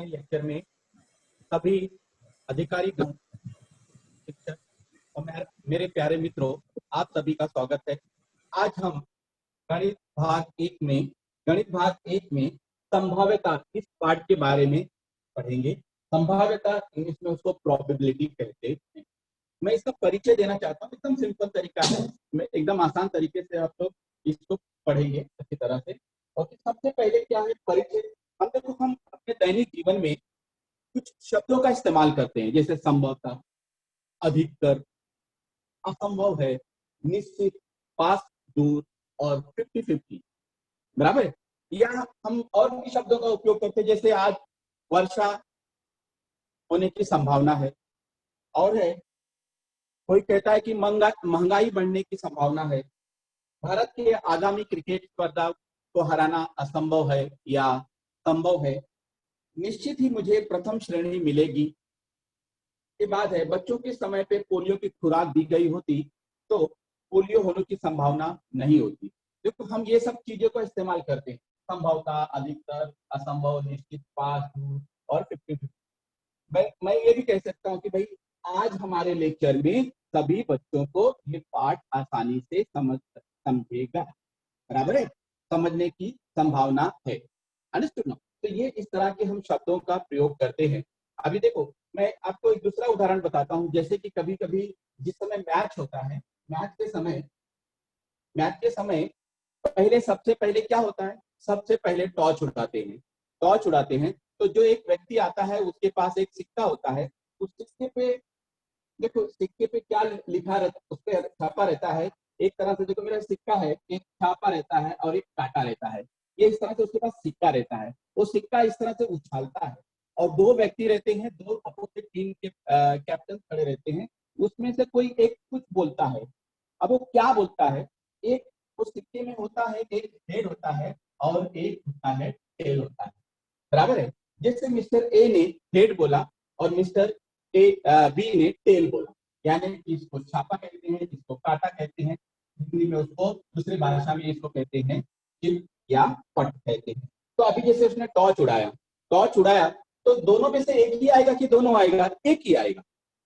Lecture में सभी अधिकारी गण, शिक्षक और मेरे प्यारे मित्रों, आप सभी का स्वागत है। आज हम गणित भाग एक में संभाव्यता इस पार्ट के बारे में पढ़ेंगे। संभाव्यता इंग्लिश में उसको प्रोबेबिलिटी कहते हैं। मैं इसका परिचय देना चाहता हूँ। एकदम सिंपल तरीका है, मैं एकदम आसान तरीके से आप लोग इसको पढ़ेंगे अच्छी तरह से। और सबसे पहले क्या है परिचय। हम अपने दैनिक जीवन में कुछ शब्दों का इस्तेमाल करते हैं, जैसे संभवतः, अधिकतर, असंभव है, निश्चित, पास, दूर और 50-50 बराबर है। या हम और भी शब्दों का उपयोग करते हैं, जैसे आज वर्षा होने की संभावना है, और है कोई कहता है कि महंगाई बढ़ने की संभावना है, भारत के आगामी क्रिकेट स्पर्धा को हराना असंभव है या संभव है, निश्चित ही मुझे प्रथम श्रेणी मिलेगी। के बाद है बच्चों के समय पे पोलियो की खुराक दी गई होती तो पोलियो होने की संभावना नहीं होती। देखो हम ये सब चीजों का इस्तेमाल करते हैं, संभवता, अधिकतर, असंभव, निश्चित, पास, दूर और 50-50। मैं ये भी कह सकता हूँ कि भाई आज हमारे लेक्चर में सभी बच्चों को ये पाठ आसानी से समझेगा, बराबर है, समझने की संभावना है। अंडरस्टूड ना? तो ये इस तरह के हम शब्दों का प्रयोग करते हैं। अभी देखो मैं आपको एक दूसरा उदाहरण बताता हूँ। जैसे कि कभी कभी जिस समय मैच होता है, मैच के समय पहले सबसे पहले क्या होता है, सबसे पहले टॉर्च उड़ाते हैं। तो जो एक व्यक्ति आता है उसके पास एक सिक्का होता है, उस सिक्के पे देखो सिक्के पे क्या लिखा रहता है, उस पे छापा रहता है। एक तरह से देखो मेरा सिक्का है, एक छापा रहता है और एक कांटा रहता है। ये इस तरह से उसके पास सिक्का रहता है, वो सिक्का इस तरह से उछालता है और दो व्यक्ति रहते हैं, दो अपोजिट टीम के कैप्टन खड़े रहते हैं। उसमें से कोई एक कुछ बोलता है। अब वो क्या बोलता है, एक उस सिक्के में होता है, एक हेड होता है और एक होता है टेल होता है, बराबर है। जैसे मिस्टर ए ने हेड बोला और मिस्टर बी ने टेल बोला, यानी इसको छापा कहते हैं, इसको काटा कहते हैं, हिंदी में उसको, दूसरी भाषा में इसको कहते हैं चिल या पट कहते हैं। तो अभी जैसे उसने टॉर्च उड़ाया तो दोनों में से एक ही आएगा कि दोनों आएगा, एक ही आएगा,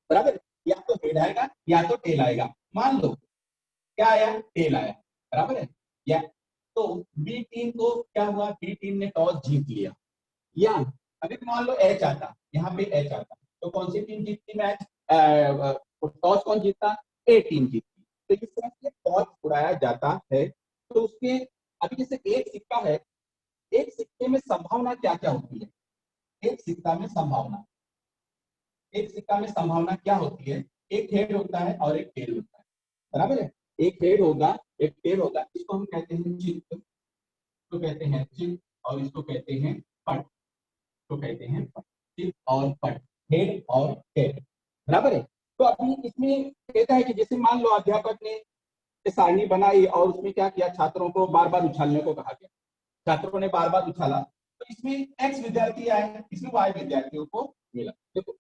बराबर। या तो हेड आएगा या तो टेल आएगा। मान लो क्या आया, टेल आया, बराबर है। या तो बी टीम को क्या हुआ, बी टीम ने टॉस जीत लिया। या अगर मान लो एच आता, यहाँ पे एच आता, तो कौन सी टीम जीतती मैच, टॉस कौन जीतता, ए टीम जीतती। तो इस तरह से टॉस उड़ाया जाता है। तो उसके अभी जैसे एक सिक्का है, एक सिक्के में संभावना क्या क्या होती है, एक सिक्का में संभावना क्या होती है, एक हेड होता है और एक टेल होता है, बराबर है। एक हेड होगा, एक टेल होगा, इसको हम कहते हैं चिप, तो कहते हैं चिप, और इसको कहते हैं पट, तो कहते हैं चिप और पट, हेड और टेल, बराबर है। तो अभी इसमें कहता है कि जैसे मान लो अध्यापक ने सारणी बनाई और उसमें क्या किया, छात्रों को बार बार उछालने को कहा गया, छात्रों ने बार बार उछाला, तो इसमें एक्स विद्यार्थी आए, इसमें वाई विद्यार्थियों को मिला। देखो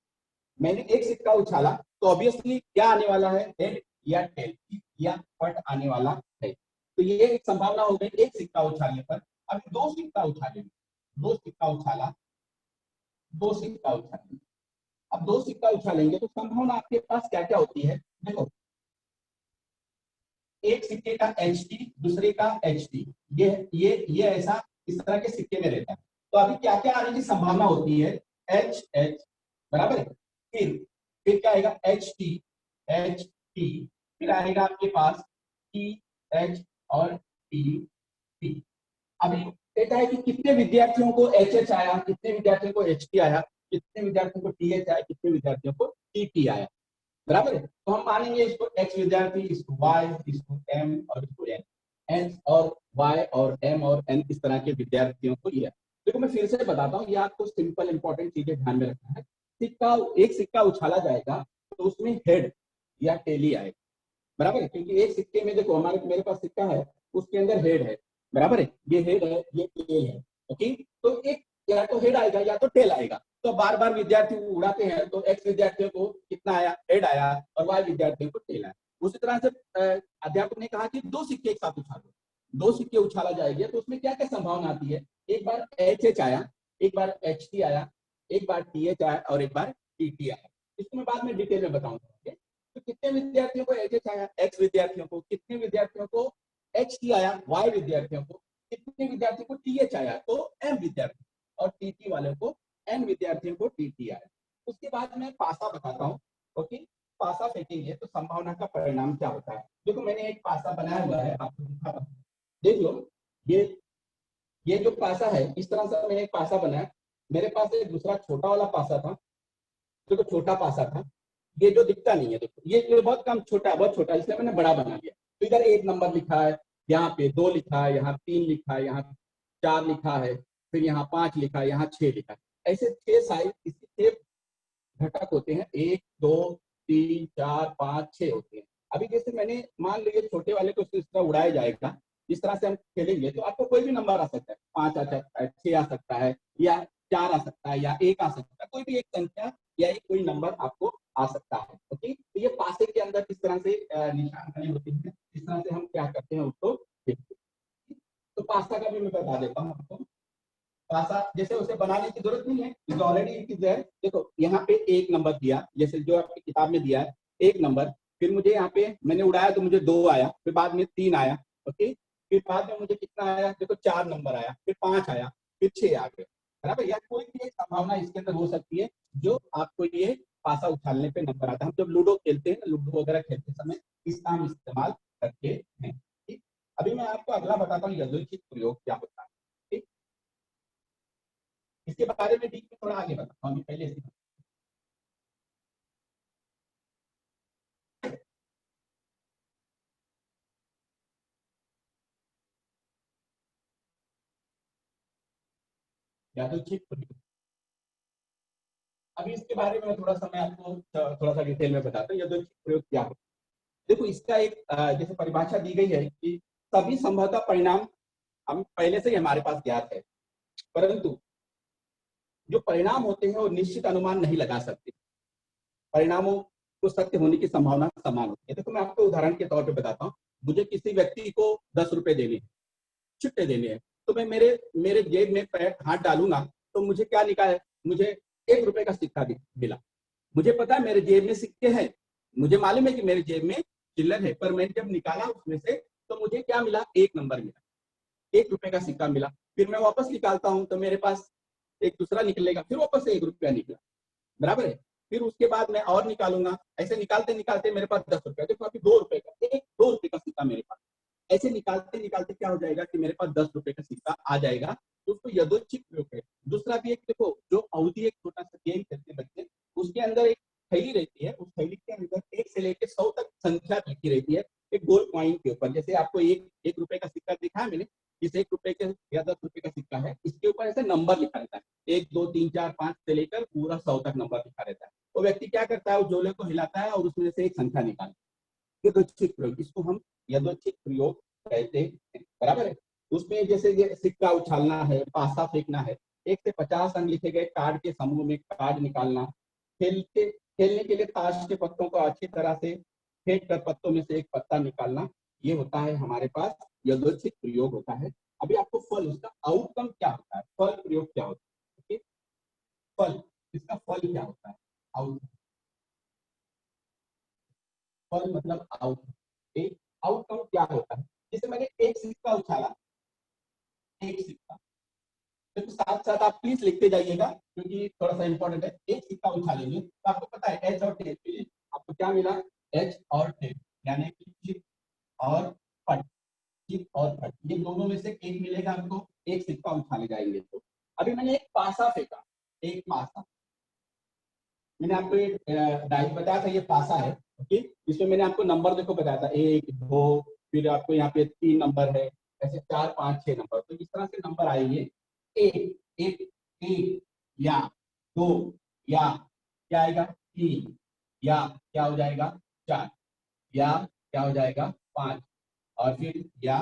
मैंने एक सिक्का उछाला तो ऑब्वियसली क्या आने वाला है, हेड या टेल या पट आने वाला है। तो ये एक संभावना हो गई एक सिक्का उछालने पर। अब दो सिक्का उछाला, अब दो सिक्का उछालेंगे तो संभावना आपके पास क्या क्या होती है, देखो एक सिक्के का एच टी, दूसरे का एच टी, ये ऐसा इस तरह के सिक्के में रहता है। तो अभी क्या क्या आने की संभावना होती है, एच एच, बराबर है। फिर क्या आएगा, एच टी, फिर आएगा आपके पास टी एच और टी टी। अभी कहता है कि कितने विद्यार्थियों को एच एच आया, कितने विद्यार्थियों को एच टी आया, कितने विद्यार्थियों को टी एच आया, कितने विद्यार्थियों को टी टी आया, बराबर है। तो हम मानेंगे इसको एक्स विद्यार्थी, इसको वाई, इसको एम और इसको एन, एन और वाई और एम और एन, इस तरह के विद्यार्थियों को ये। देखो मैं फिर से बताता हूँ, ये आपको सिंपल इंपॉर्टेंट चीजें ध्यान में रखना है। एक सिक्का उछाला जाएगा तो उसमें हेड या टेली आएगा, बराबर है, क्योंकि एक सिक्के में देखो मेरे पास सिक्का है, उसके अंदर हेड है, बराबर है, ये हेड है, ये टेल है, ओके। तो एक या तो हेड आएगा या तो टेल आएगा। तो बार बार विद्यार्थी उड़ाते हैं तो एक्स विद्यार्थियों को कितना आया, हेड आया, और वाई विद्यार्थियों को टेल आया। उसी तरह से अध्यापक ने कहा कि दो सिक्के एक साथ उछालो, दो सिक्के उछाला जाएगा तो उसमें क्या क्या संभावना आती है, एक बार एच एच आया, एक बार एच टी आया, एक बार TH आया और एक बार TT आया। इसको मैं बाद में डिटेल में बताऊंगा। तो कितने विद्यार्थियों को HH आया, X विद्यार्थियों को, कितने विद्यार्थियों को HT आया, Y विद्यार्थियों को, कितने विद्यार्थियों को TH आया, तो M विद्यार्थी, और TT वाले को N विद्यार्थियों को TT आया। उसके बाद मैं पासा बताता हूँ। ओके, पासा फेंकेंगे तो संभावना का परिणाम क्या होता है। देखो मैंने एक पासा बनाया हुआ है, आपको दिखा, देख लो। ये जो पासा है, इस तरह से मैंने एक पासा बनाया। मेरे पास एक दूसरा छोटा वाला पासा था, देखो छोटा पासा था, ये जो दिखता नहीं है, देखो ये बहुत कम छोटा, बहुत छोटा, इसलिए मैंने बड़ा बना लिया। तो इधर 1 नंबर लिखा है, यहाँ पे 2 लिखा है, यहाँ 3 लिखा है, यहाँ 4 लिखा है, फिर यहाँ 5 लिखा है, यहाँ 6 लिखा है। ऐसे 6 साइज, इसके 6 घटक होते हैं, 1 2 3 4 5 6 होते हैं। अभी जैसे मैंने मान लीजिए छोटे वाले को इस तरह उड़ाया जाएगा, इस तरह से हम खेलेंगे तो आपको कोई भी नंबर आ सकता है, 5 आ सकता है, 6 आ सकता है, या 4 आ सकता है, या 1 आ सकता है, कोई भी एक संख्या या एक कोई नंबर आपको आ सकता है। ओके, तो ये पासे के अंदर किस तरह से निशान बने होते हैं, इस तरह से हम क्या करते हैं उसको देखते हैं। तो पासा का भी मैं बता देता हूँ आपको। पासा जैसे उसे बनाने की जरूरत नहीं है, ऑलरेडी इट इज देयर। देखो यहाँ पे 1 नंबर दिया, जैसे जो आपकी किताब में दिया है 1 नंबर, फिर मुझे यहाँ पे मैंने उड़ाया तो मुझे 2 आया, फिर बाद में 3 आया। ओके, फिर बाद में मुझे कितना आया, देखो 4 नंबर आया, फिर 5 आया, फिर 6 आ गए, बराबर। या कोई भी एक संभावना इसके अंदर हो सकती है जो आपको ये पासा उछालने पे नंबर आता है। हम जब लूडो खेलते हैं, लूडो वगैरह खेलते समय इसका हम इस्तेमाल करते हैं। ठीक, अभी मैं आपको अगला बताता हूँ यादृच्छिक प्रयोग क्या होता है। ठीक, इसके बारे में भी थोड़ा आगे बताता हूँ, पहले से यादृच्छिक प्रयोग। अभी इसके बारे में थोड़ा सा मैं आपको थोड़ा सा डिटेल में बताता हूँ यादृच्छिक प्रयोग क्या है। देखो इसका एक जैसे परिभाषा दी गई है कि सभी संभवतः परिणाम हम पहले से ही हमारे पास ज्ञात है, परंतु जो परिणाम होते हैं वो निश्चित अनुमान नहीं लगा सकते। परिणामों को सत्य होने की संभावना समान होती है। देखो मैं आपको उदाहरण के तौर पे बताता हूँ। मुझे किसी व्यक्ति को 10 रुपए देने हैं, छुट्टे देने हैं, तो मैं मेरे मेरे जेब में पैर हाथ डालूंगा तो मुझे क्या निकाले, मुझे 1 रुपए का सिक्का मिला। मुझे पता है मेरे जेब में सिक्के हैं, मुझे मालूम है कि मेरे जेब में चिल्लर है, पर मैंने जब निकाला उसमें से तो मुझे क्या मिला, 1 नंबर मिला, 1 रुपए का सिक्का मिला। फिर मैं वापस निकालता हूँ तो मेरे पास एक दूसरा निकलेगा, फिर वापस से 1 रुपया निकला, बराबर है। फिर उसके बाद मैं और निकालूंगा, ऐसे निकालते निकालते मेरे पास 10 रुपया, देखो अभी 2 रुपए का, एक 2 रुपए का सिक्का मेरे पास। ऐसे निकालते निकालते क्या हो जाएगा कि मेरे पास 10 रुपए का सिक्का आ जाएगा। तो उसको यादृच्छिक प्रयोग है। दूसरा भी एक देखो, जो अवधि एक छोटा सा गेम खेलते बच्चे, उसके अंदर एक थैली रहती है, उस थैली के अंदर 1 से लेकर 100 तक संख्या लिखी रहती है एक गोल कॉइन के ऊपर। जैसे आपको एक रुपए का सिक्का दिखा है मैंने, इस 1 रुपए के या 10 रुपए का सिक्का है, इसके ऊपर ऐसे नंबर लिखा रहता है, 1 2 3 4 5 से लेकर पूरा 100 तक नंबर लिखा रहता है। वो व्यक्ति क्या करता है, वो झोले को हिलाता है और उसमें से एक संख्या निकालता है। यादृच्छिक प्रयोग, इसको हम यादृच्छिक प्रयोग कहते हैं, बराबर है। उसमें जैसे ये सिक्का उछालना है, पासा फेंकना है, 1 से 50 अंक लिखे गए कार्ड के समूह में कार्ड निकालना, खेलने के लिए ताश के पत्तों को अच्छी तरह से फेंक कर पत्तों में से एक पत्ता निकालना, ये होता है हमारे पास यादृच्छिक प्रयोग होता है। अभी आपको फल, उसका आउटकम क्या होता है, फल प्रयोग क्या होता है, okay? फल, इसका फल क्या होता है, आउटकम। फल मतलब आउटकम, एक आउटकम क्या होता है। जैसे मैंने एक सिक्का उछाला, एक सिक्का, तो साथ साथ आप प्लीज लिखते जाइएगा क्योंकि थोड़ा सा इंपॉर्टेंट है। एक सिक्का उछालेंगे तो आपको पता है एच और टेल, आपको क्या मिला, एच और टेल, यानी कि चिप और पट, चिप और पट, ये दोनों में से एक मिलेगा हमको, एक सिक्का उछाले जाएंगे तो। अभी मैंने एक पासा फेंका, एक पासा, मैंने आपको एक डायरी बताया था, ये पासा है। ओके, इसमें मैंने आपको नंबर देखो बताया था, 1 2, फिर आपको यहाँ पे 3 नंबर है, ऐसे 4 5 6 नंबर, तो इस तरह से नंबर आएंगे। एक एक एक, या 2, या क्या आएगा 3, या क्या हो जाएगा 4, या क्या हो जाएगा 5, और फिर या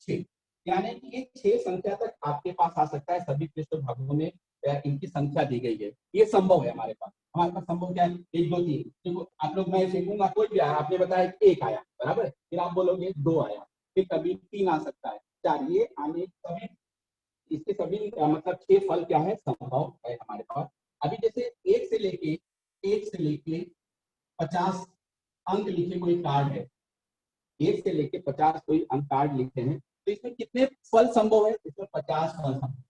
6। यानी कि ये 6 संख्या तक आपके पास आ सकता है। सभी पृष्ठभागों में इनकी संख्या दी गई है, ये संभव है हमारे पास। हमारे पास संभव क्या है, 1 2 3, देखो आप लोग, मैं फेंकूंगा कोई भी आया, आपने बताया 1 आया, बराबर है, फिर आप बोलोगे 2 आया, फिर कभी 3 आ सकता है, 4, ये आने सभी, इसके सभी मतलब 6 फल क्या है, संभव है हमारे पास। अभी 50 अंक लिखे कोई कार्ड है, 1 से लेके 50 कोई अंक कार्ड लिखे हैं, तो इसमें कितने फल संभव है? इसमें 50 फल संभव,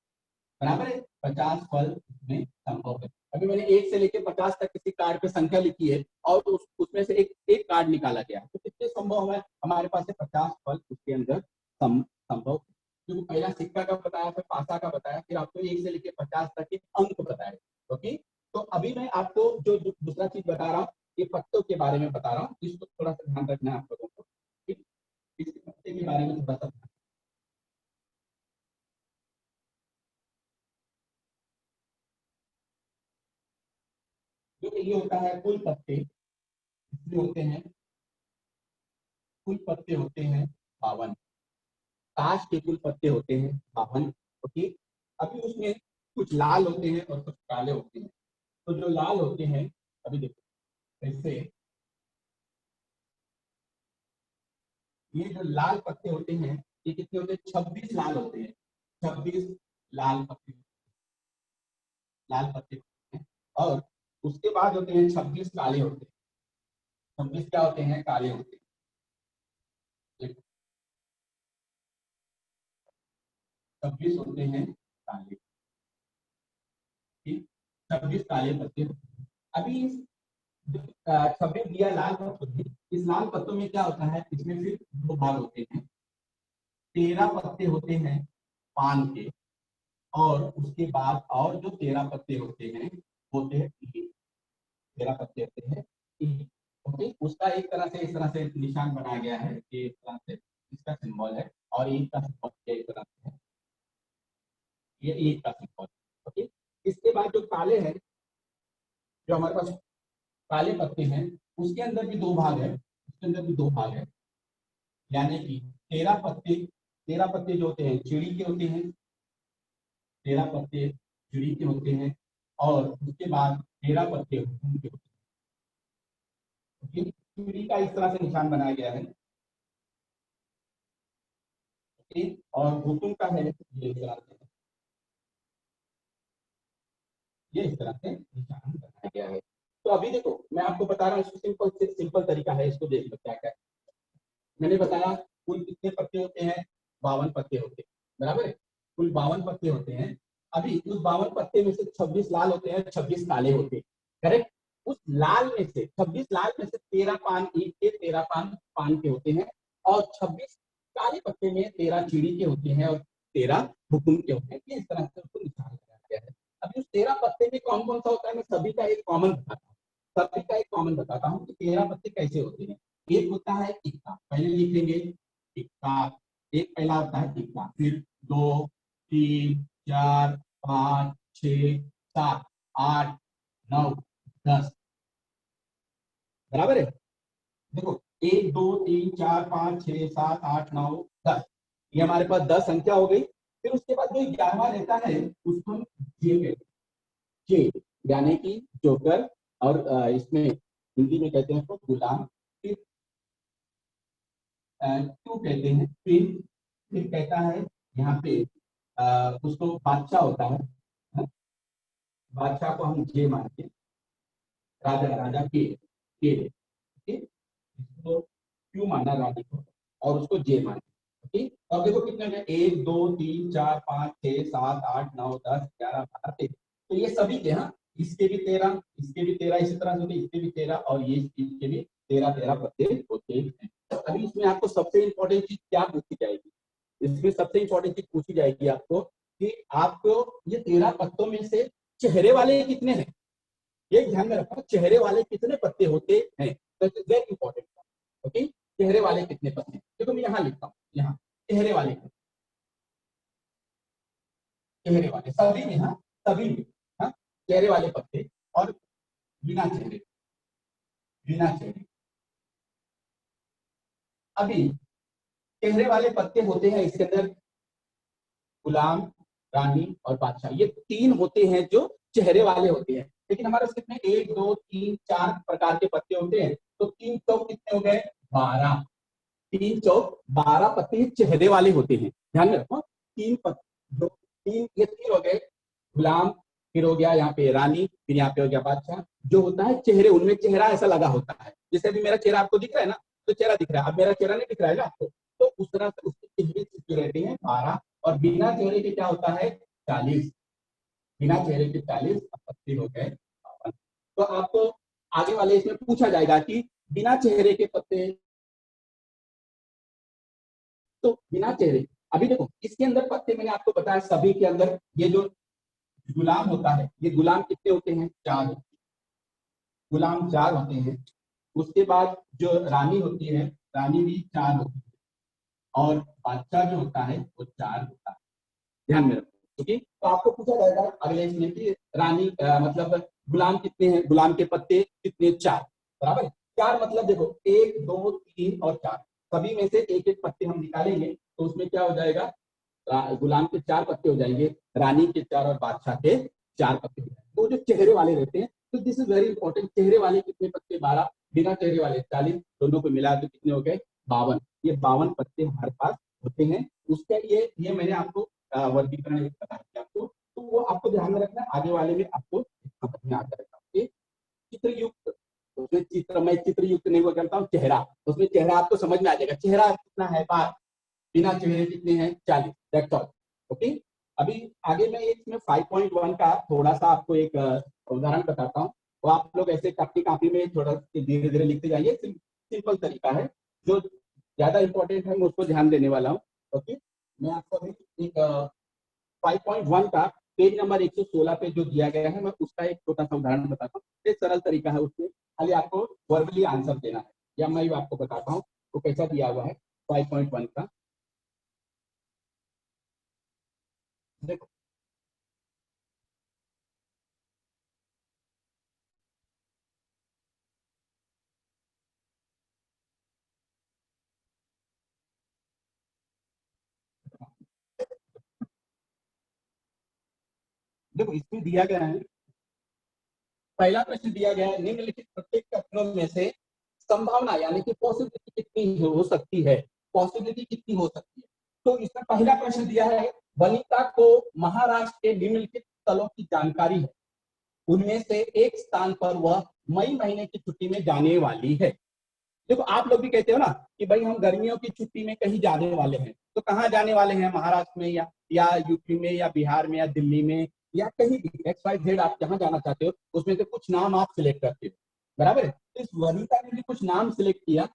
बराबर है, 50 फल इसमें संभव है। अभी मैंने 1 से लेके 50 तक किसी कार्ड पे संख्या लिखी है और उसमें से एक कार्ड निकाला गया, तो कितने संभव है हमारे पास? 50 फल उसके अंदर संभव। क्योंकि पहला सिक्का का बताया, फिर पासा का बताया, फिर आपको 1 से लेके 50 तक के अंक बताए। ओके, तो अभी मैं आपको जो दूसरा चीज बता रहा हूँ, ये पत्तों के बारे में बता रहा हूँ, इसको थोड़ा सा ध्यान रखना है आप लोगों को। इस पत्ते के बारे में थोड़ा सा, जो ये होता है कुल पत्ते, इसमें होते हैं, कुल पत्ते होते हैं 52। ताश के कुल पत्ते होते हैं 52। ओके, अभी उसमें कुछ लाल होते हैं और कुछ काले होते हैं। तो जो लाल होते हैं, अभी देखो ऐसे, ये जो लाल पत्ते होते हैं, ये कितने होते हैं? 26 लाल होते हैं, 26 लाल पत्ते, लाल पत्ते होते हैं। और उसके बाद होते हैं 26 काले होते हैं। 26 क्या होते हैं? काले होते हैं। 26 होते हैं काले, ठीक, 26 काले पत्ते होते हैं। अभी 26 दिया लाल पत्ते, इस लाल पत्तों में क्या होता है? इसमें फिर दो भाग होते हैं। 13 पत्ते होते हैं पान के, और उसके बाद और जो 13 पत्ते होते हैं होते हैं 13 पत्ते होते हैं। ओके, उसका एक तरह से इस तरह से निशान बनाया गया है कि इस तरह से इसका सिंबल है, और ईद का सिंबल एक तरह से है, ये ईद का सिंबल। ओके, इसके बाद जो काले हैं, जो हमारे पास काले पत्ते हैं, उसके अंदर भी दो भाग है, उसके अंदर भी दो भाग है। यानी कि 13 पत्ते जो होते हैं चिड़ी के होते हैं, 13 पत्ते चिड़ी के होते हैं, और उसके बाद 13 पत्ते हुकुम के होते हैं। चिड़ी का इस तरह से निशान बनाया गया है, और हुकुम का है ये इस तरह से, ये इस तरह से निशान बनाया गया है। तो अभी देखो मैं आपको बता रहा हूँ, इसको सिंपल तरीका है, इसको देख लो क्या क्या। मैंने बताया कुल कितने पत्ते होते हैं? 52 पत्ते होते हैं, बराबर है, कुल 52 पत्ते होते हैं। अभी उस 52 पत्ते में से 26 लाल होते हैं, 26 काले होते हैं, करेक्ट। उस लाल में से 26 लाल में से 13 पान ईंट के, 13 पान पान के होते हैं, और 26 काले पत्ते में 13 चीड़ी के होते हैं, और 13 हुकुम के होते हैं। इस तरह से उसको निशान लगाया गया है। अभी उस 13 पत्ते में कौन कौन सा होता है, मैं सभी का एक कॉमन बताता हूँ, सभी का एक कॉमन बताता हूँ कि 13 पत्ते कैसे होते हैं। एक होता है टिक्का, पहले लिख लेंगे टिक्का, एक पहला होता है टिक्का, फिर 2 3 4 5 6 7 8 9 10, बराबर है। देखो 1 2 3 4 5 6 7 8 9 10, ये हमारे पास 10 संख्या हो गई। फिर उसके बाद जो 11वां रहता है उसको हम जे कहते हैं, जे यानी कि जोकर, और इसमें हिंदी में कहते हैं तो गुलाम। फिर टू कहते हैं फिर कहता है यहाँ पे उसको बादशाह होता है, हाँ? बादशाह को हम जे मानते हैं, राजा राजा के, ओके, इसको क्यों माना रानी को, और उसको जे माना। ओके, तो अब देखो कितने हैं? 1 2 3 4 5 6 7 8 9 10 11 12 13, तो ये सभी के, हाँ, इसके भी 13, इसके भी 13, इसी तरह से इसके भी 13, और ये इसके भी 13 पत्ते होते हैं। अभी इसमें आपको सबसे इंपॉर्टेंट चीज क्या पूछी जाएगी? इसमें सबसे इंपॉर्टेंट चीज पूछी जाएगी आपको कि आपको ये 13 पत्तों में से चेहरे वाले कितने हैं, ये ध्यान में रखना, चेहरे वाले कितने पत्ते होते हैं, तो वेरी इंपॉर्टेंट। ओके, चेहरे वाले कितने पत्ते, देखो मैं यहाँ लिखता हूँ, यहाँ चेहरे वाले, चेहरे वाले सभी में, हाँ सभी में, हाँ चेहरे वाले पत्ते, और बिना चेहरे, बिना चेहरे। अभी चेहरे वाले पत्ते होते हैं इसके अंदर गुलाम, रानी और बादशाह, ये 3 होते हैं जो चेहरे वाले होते हैं। लेकिन हमारे पास कितने? 1 2 3 4 प्रकार के पत्ते होते हैं, तो 3 चौक कितने हो गए? 12। 3 चौक 12 पत्ते चेहरे वाले होते हैं, ध्यान में रखो। 3 पत्ते, जो 3 ये 3 हो गए गुलाम, फिर हो गया यहाँ पे रानी, फिर यहाँ पे हो गया बादशाह। जो होता है चेहरे, उनमें चेहरा ऐसा लगा होता है, जैसे अभी मेरा चेहरा आपको दिख रहा है ना, तो चेहरा दिख रहा है, अब मेरा चेहरा नहीं दिख रहा है ना आपको, तो उस तरह से उसके चेहरे की सिक्योरिटी है 12, और बिना चेहरे के क्या होता है 40, बिना चेहरे के 40, 80 हो गए 52। तो आपको आगे वाले इसमें पूछा जाएगा कि बिना चेहरे के पत्ते, तो बिना चेहरे, अभी देखो इसके अंदर पत्ते मैंने आपको बताया सभी के अंदर, ये जो गुलाम होता है, ये गुलाम कितने होते हैं 4 होते हैं, गुलाम 4 होते हैं। उसके बाद जो रानी होती है, रानी भी 4 होती है, और बादशाह जो होता है वो 4 होता है, ध्यान में रखो। ओके, तो आपको पूछा जाएगा अगले इसमें कि रानी मतलब गुलाम कितने हैं, गुलाम के पत्ते कितने 4, बराबर। 4 मतलब देखो 1 2 3 और 4, सभी में से एक एक पत्ते हम निकालेंगे, तो उसमें क्या हो जाएगा, गुलाम के 4 पत्ते हो जाएंगे, रानी के 4 और बादशाह के 4 पत्ते हो जाएंगे। तो जो चेहरे वाले रहते हैं, तो दिस इज वेरी इंपॉर्टेंट, चेहरे वाले कितने पत्ते 12, बिना चेहरे वाले 40, दोनों को मिला तो कितने हो गए 52। ये 52 पत्ते हमारे पास होते हैं। उसके ये मैंने आपको वर्गीकरण बता दिया आपको, तो वो आपको ध्यान में रखना, आगे वाले में आपको समझ में आ जाएगा। चित्रयुक्त, उसमें चित्र, मैं चित्रयुक्त नहीं वो करता हूँ, चेहरा, उसमें चेहरा आपको समझ में आ जाएगा, चेहरा कितना है 12, बिना चेहरे कितने हैं 40, दैट्स ऑल। ओके, अभी आगे मैं इसमें 5.1 का थोड़ा सा आपको एक उदाहरण बताता हूँ, तो आप लोग ऐसे अपनी कॉपी में थोड़ा धीरे धीरे लिखते जाइए, सिंपल तरीका है, जो ज्यादा इंपॉर्टेंट है मैं उसको ध्यान देने वाला हूँ। ओके, मैं आपको अभी एक 5.1 का पेज नंबर 116 पे जो दिया गया है, मैं उसका एक छोटा सा उदाहरण बताता हूँ, एक सरल तरीका है, उसमें खाली आपको वर्बली आंसर देना है, या मैं आपको बताता हूँ वो कैसा दिया हुआ है 5.1 का। देखो देखो इसमें दिया गया है, पहला प्रश्न दिया गया है, निम्नलिखित प्रत्येक कथनों में से संभावना यानी कि पॉसिबिलिटी कितनी हो सकती है, पॉसिबिलिटी कितनी हो सकती है। तो इसमें पहला प्रश्न दिया है, वनिता को महाराष्ट्र के निम्नलिखित स्थलों की जानकारी है, उनमें से एक स्थान पर वह मई महीने की छुट्टी में जाने वाली है। देखो आप लोग भी कहते हो ना कि भाई हम गर्मियों की छुट्टी में कहीं जाने वाले हैं, तो कहाँ जाने वाले हैं, महाराष्ट्र में या यूपी में या बिहार में या दिल्ली में या कहीं भी, एक्स वाई जेड आप जहाँ जाना चाहते हो, उसमें से कुछ नाम आप सिलेक्ट करते हो, बराबर है। तो इस वनिता ने भी कुछ नाम सिलेक्ट किया,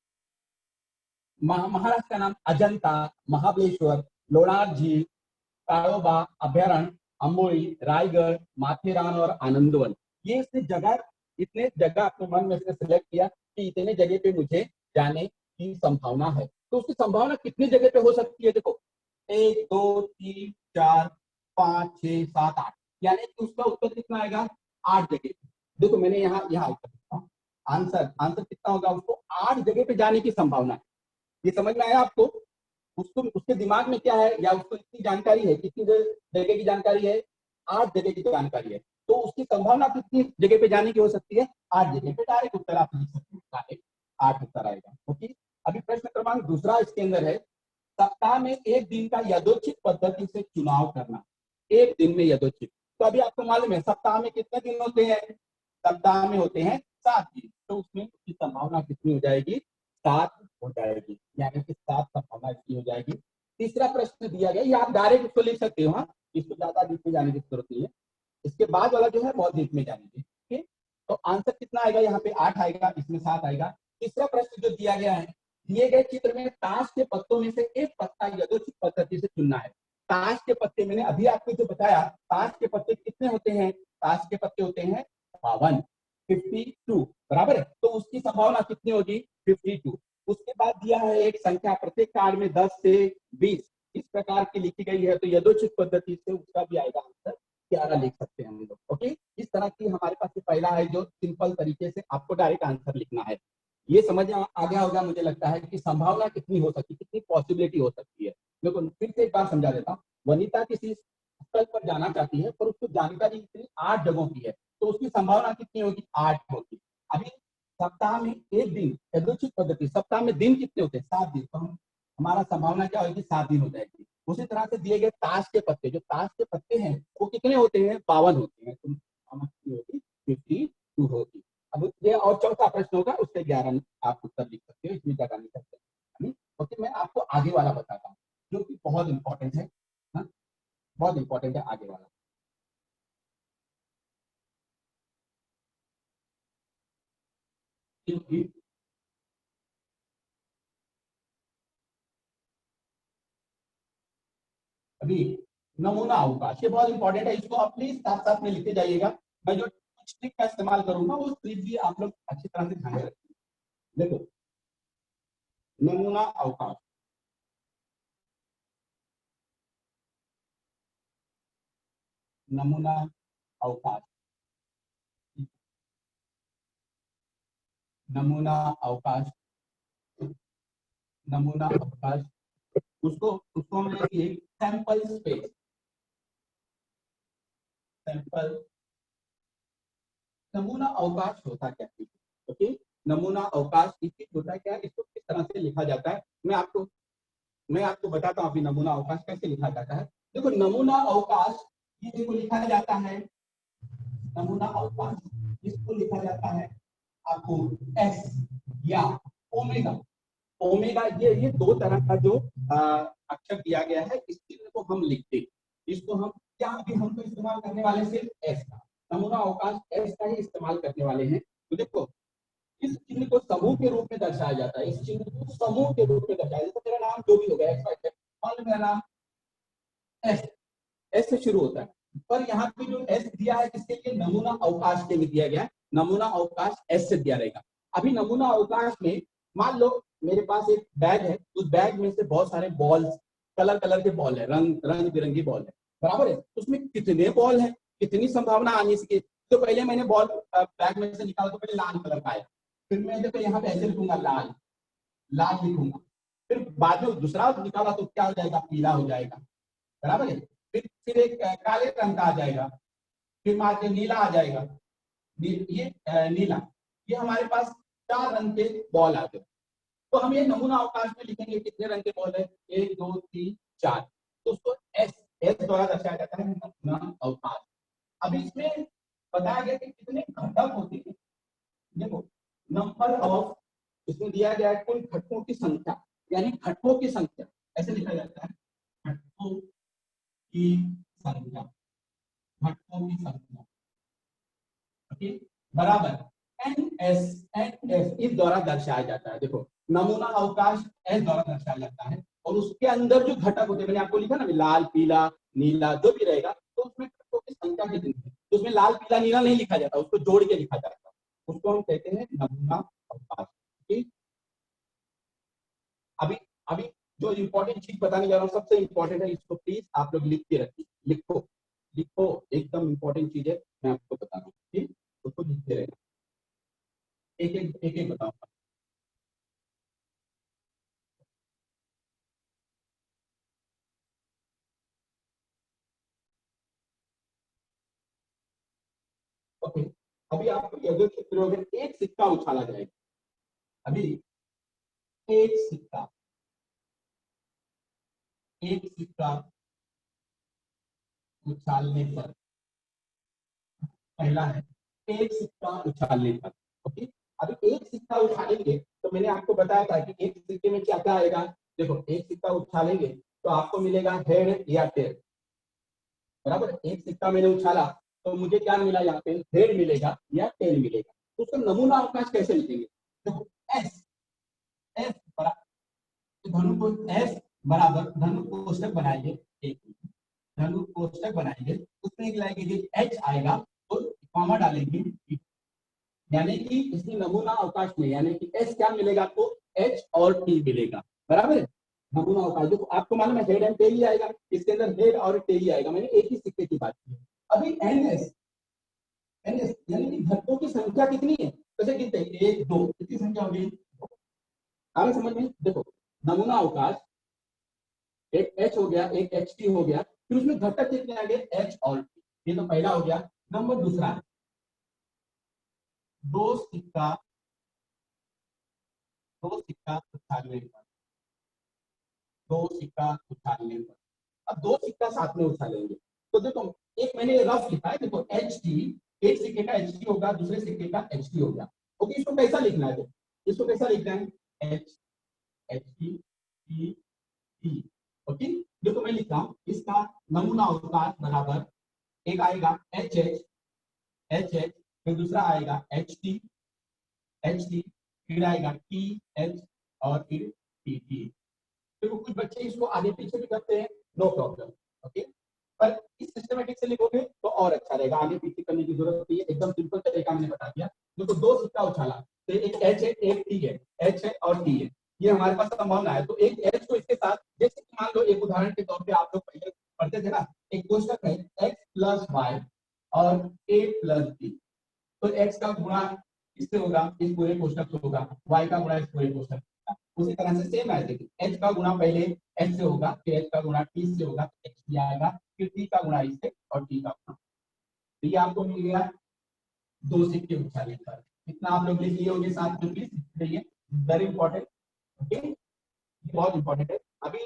महाराष्ट्र का नाम अजंता, महाबलेश्वर, लोणार झील, ताड़ोबा अभयारण्य, अंबोली, रायगढ़, माथेरान और आनंदवन। ये इसने जगह, इतने जगह अपने मन में से सिलेक्ट किया कि इतने जगह पे मुझे जाने की संभावना है। तो उसकी संभावना कितनी जगह पे हो सकती है, देखो 1 2 3 4 5 6 7 8, यानी कि उसका उत्तर कितना आएगा 8 जगह। देखो मैंने यहाँ उत्तर लिखा हूँ, आंसर आंसर कितना होगा, उसको 8 जगह पे जाने की संभावना है। ये समझ में आया आपको, उसको उसके दिमाग में क्या है, या उसको इतनी जानकारी है, कितनी जगह की जानकारी है, 8 जगह की जानकारी है, तो उसकी संभावना कितनी जगह पे जाने की हो सकती है 8 जगह पे। डायरेक्ट उत्तर आप लिख सकते हैं, डायरेक्ट 8 उत्तर आएगा। ओके, अभी प्रश्न क्रमांक दूसरा इसके अंदर है, सप्ताह में एक दिन का यथोचित पद्धति से चुनाव करना, एक दिन में यथोचित। तो अभी आपको मालूम है सप्ताह में कितने दिन होते हैं, सप्ताह में होते हैं 7 दिन, तो उसमें उसकी संभावना कितनी हो जाएगी 7 हो जाएगी, यानी कि 7 संभावना इसकी हो जाएगी। तीसरा प्रश्न दिया गया, ये आप डायरेक्ट उसको लिख सकते हो, हाँ, इसको ज्यादा डीप में जाने की जरूरत नहीं है, इसके बाद वाला जो है बहुत डीप में जाने की। ठीक, तो आंसर कितना आएगा, यहाँ पे 8 आएगा, इसमें 7 आएगा। तीसरा प्रश्न जो दिया गया है, दिए गए चित्र में ताश के पत्तों में से एक पत्ता यथोचित पद्धति से चुनना है। ताश के पत्ते मैंने अभी आपको जो बताया, ताश के पत्ते कितने होते हैं, ताश के पत्ते होते हैं 52, 52, बराबर है, तो उसकी संभावना कितनी होगी 52। उसके बाद दिया है एक संख्या, प्रत्येक कार्ड में 10 से 20 इस प्रकार की लिखी गई है, तो यथोचित पद्धति से उसका भी आएगा आंसर 11 लिख सकते हैं हम लोग। ओके, इस तरह की हमारे पास पहला है जो सिंपल तरीके से आपको डायरेक्ट आंसर लिखना है। ये समझ आ गया होगा मुझे लगता है कि संभावना कितनी हो सकती है, कितनी पॉसिबिलिटी हो सकती है। देखो फिर से एक बार समझा देता हूँ, वनिता किसी स्थल पर जाना चाहती है, पर उसको जानकारी इतनी 8 जगहों की है, तो उसकी संभावना कितनी होगी 8 होगी। अभी सप्ताह में एक दिन, यदोचित पद्धति, सप्ताह में दिन कितने होते हैं 7 दिन, तो हम हमारा संभावना क्या होगी 7 दिन हो जाएगी। उसी तरह से दिए गए ताश के पत्ते, जो ताश के पत्ते हैं वो कितने होते हैं, 52 होते हैं। तुम होगी 52 होगी। अब ये और चौथा प्रश्न होगा, उससे 11 आप उत्तर लिख सकते हो, इसमें ज्यादा नहीं सकते। ओके, मैं आपको आगे वाला बताता हूँ जो कि बहुत इंपॉर्टेंट है। हाँ? बहुत इंपॉर्टेंट है आगे वाला। क्योंकि अभी नमूना अवकाश ये बहुत इंपॉर्टेंट है, इसको आप प्लीज साथ साथ में लिखते जाइएगा। मैं जो ट्रिक का इस्तेमाल करूंगा वो ट्रिक भी आप लोग अच्छी तरह से ध्यान में रखिए। देखो, नमूना अवकाश, नमूना अवकाश, नमूना अवकाश, नमूना अवकाश, उसको उसको हम लिखिए सैंपल स्पेस, सैंपल। नमूना अवकाश होता क्या है? ओके, नमूना अवकाश इसी होता क्या है, इसको किस तरह से लिखा जाता है, मैं आपको बताता हूँ अभी नमूना अवकाश कैसे लिखा जाता है। देखो, नमूना अवकाश ये देखो लिखा जाता है, नमूना अवकाश इसको लिखा जाता है आपको एस या ओमेगा। ओमेगा ये दो तरह का जो अक्षर दिया गया है, इस चिन्ह को हम लिखते हैं, इसको हम क्या भी हम तो इस्तेमाल करने वाले सिर्फ एस का, नमूना अवकाश एस का ही इस्तेमाल करने वाले हैं। तो देखो, इस चिन्ह को समूह के रूप में दर्शाया जाता है, इस चिन्ह को समूह के रूप में दर्शाया जाता है। मेरा नाम जो भी होगा एक्स वाई जेड, मान लो मेरा नाम एस, एस से शुरू होता है, पर यहाँ पे जो एस दिया है किसके लिए, नमूना अवकाश के लिए दिया गया है, नमूना अवकाश एस से दिया रहेगा। अभी नमूना अवकाश में मान लो मेरे पास एक बैग है, उस बैग में से बहुत सारे बॉल्स, कलर कलर के बॉल है, रंग रंग बिरंगी बॉल है, बराबर है। उसमें कितने बॉल है, कितनी संभावना आने की। तो पहले मैंने बॉल बैग में से निकाला तो पहले लाल कलर का आया, फिर मैं देखो यहाँ पे ऐसे लिखूंगा लाल, लाल लिखूंगा, फिर बाद में दूसरा निकाला तो क्या हो जाएगा, पीला हो जाएगा, बराबर है। फिर एक काले रंग का आ जाएगा, फिर मार्के नीला आ जाएगा, ये नीला, ये हमारे पास 4 रंग के बॉल आते हैं। तो हम ये नमूना अवकाश में लिखेंगे कितने रंग के बॉल है, 1 2 3 4, तो उसको एस, एस द्वारा दर्शाया जाता है नमूना अवकाश। अब इसमें बताया गया कि कितने घटक होते हैं। देखो, नंबर ऑफ, इसमें दिया गया है कुल घटकों की संख्या, यानी घटकों की संख्या ऐसे लिखा जाता है, घटकों की संख्या, घटकों की संख्या, ओके, बराबर एन एस इस द्वारा दर्शाया जाता है। देखो, नमूना अवकाश एस द्वारा दर्शाया जाता है, और उसके अंदर जो घटक होते हैं, मैंने आपको लिखा ना, लाल पीला नीला जो भी रहेगा, तो उसमें घटकों की संख्या कितनी है, तो उसमें लाल पीला नीला नहीं लिखा जाता, उसको जोड़ के लिखा जाता है, उसको हम कहते हैं नमूना अवकाश। ठीक, अभी अभी जो इंपॉर्टेंट चीज बताने जा रहा हूँ, सबसे इंपॉर्टेंट है, इसको प्लीज आप लोग लिख के रखिए, लिखो, लिखो, एकदम इंपॉर्टेंट चीज है, मैं आपको बता रहा हूँ, ठीक, उसको लिखते रहना, एक एक बताऊंगा। ओके, अभी आप अगर चित्र होगा, एक सिक्का उछाला जाएगा, अभी एक सिक्का, एक सिक्का उछालने पर, पहला है एक सिक्का उछालने पर, ओके। अभी एक सिक्का उछालेंगे तो मैंने आपको बताया था कि एक सिक्के में क्या क्या आएगा। देखो, एक सिक्का उछालेंगे तो आपको मिलेगा हेड या टेल, बराबर। एक सिक्का मैंने उछाला तो मुझे क्या मिला, यहाँ पे हेड मिलेगा या टेल मिलेगा। तो उसका नमूना अवकाश कैसे लिखेंगे, देखो एस, एस धनु को एस बराबर धनु कोष्टक बनाएंगे, एक धनु कोष्टक बनाएंगे, उसमें एक लाएंगे एच आएगा, तो कॉमा डालेंगे, यानी कि इसकी नमूना अवकाश में, यानी कि एस क्या मिलेगा आपको, एच और टी मिलेगा, बराबर है। नमूना अवकाश जो आपको मालूम है हेड एंड टेल ही आएगा, इसके अंदर हेड और टेल ही आएगा, मैंने एक ही सिक्के की बात की। अभी एन एस, एन एस यानी कि घटकों की संख्या कितनी है, कैसे गिनते हैं, एक दो, कितनी संख्या होगी, आगे समझ में। देखो, नमूना अवकाश, एक एच हो गया, एक एच टी हो गया, फिर उसमें घटक कितने आ गए, एच और टी, ये तो पहला हो गया। नंबर दूसरा है, दो सिक्का, दो सिक्का उछालने पर, दो सिक्का उछालने पर, अब दो सिक्का साथ में उछालेंगे। तो देखो एक मैंने रफ लिखा है, देखो एच टी, एक सिक्के का एच टी होगा, दूसरे सिक्के का एच टी होगा। ओके, इसको कैसा लिखना है, इसको कैसा लिखना है, H H T T T. Okay, देखो मैं लिखता हूँ, इसका नमूना अवकाश बराबर एक आएगा एच एच एच एच, फिर दूसरा आएगा एच टी, फिर आएगा टी एच और फिर टी टी। देखो कुछ बच्चे इसको आगे पीछे भी करते हैं, नो प्रॉब्लम। ओके, पर इस सिस्टमेटिक से लिखोगे तो और अच्छा रहेगा, आगे पीछे करने की जरूरत नहीं है, एकदम सिंपल तरीका मैंने बता दिया। देखो दो सिक्का उछाला, तो एक एच है एक टी है, एच है और टी है, ये हमारे पास संभावना है। तो एक एच को इसके साथ, जैसे कि मान लो एक उदाहरण के तौर पे आप लोग पहले पढ़ते थे ना, एक कोष्टक है एक्स प्लस वाई और ए प्लस बी, तो एक्स का गुणा इससे होगा, इस पूरे कोष्टक से होगा, वाई का गुणा इस पूरे कोष्टक से होगा। उसी तरह से सेम है, देखिए एच का गुणा पहले एच से होगा, फिर एच का गुणा टी से होगा, एक्स टी आएगा, फिर टी का गुणा इससे और टी का गुणा। तो ये आपको मिल गया दो सिक्के उछालने पर। इतना आप लोग लिख लिए होंगे साथ में, प्लीज लिखिए, वेरी इंपॉर्टेंट। ओके, बहुत इंपॉर्टेंट है। अभी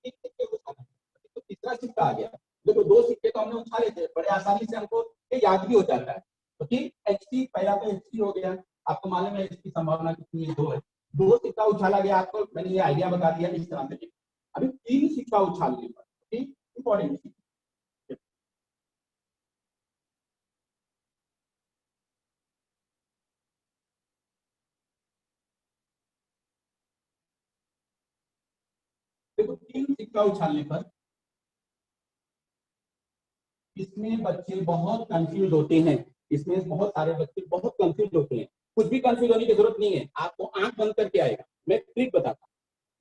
एक सिक्के उछालना, तो तीसरा सिक्का आ गया। देखो दो सिक्के तो हमने उछाले थे, बड़े आसानी से हमको ये याद भी हो जाता है। तो ठीक, एच टी पहला तो एच टी हो गया, आपको मालूम है इसकी संभावना कितनी है, दो है। दो सिक्का उछाला गया, आपको मैंने ये आइडिया बता दिया इस तरह से। अभी तीन सिक्का उछालने पर, ठीक इंपॉर्टेंट। देखो तीन सिक्का उछालने पर इसमें बच्चे बहुत कंफ्यूज होते हैं, इसमें बहुत सारे बच्चे बहुत कंफ्यूज होते हैं। कुछ भी कंफ्यूज होने की जरूरत नहीं है, आपको आंख बंद करके आएगा। मैं ट्रिक बताता हूँ।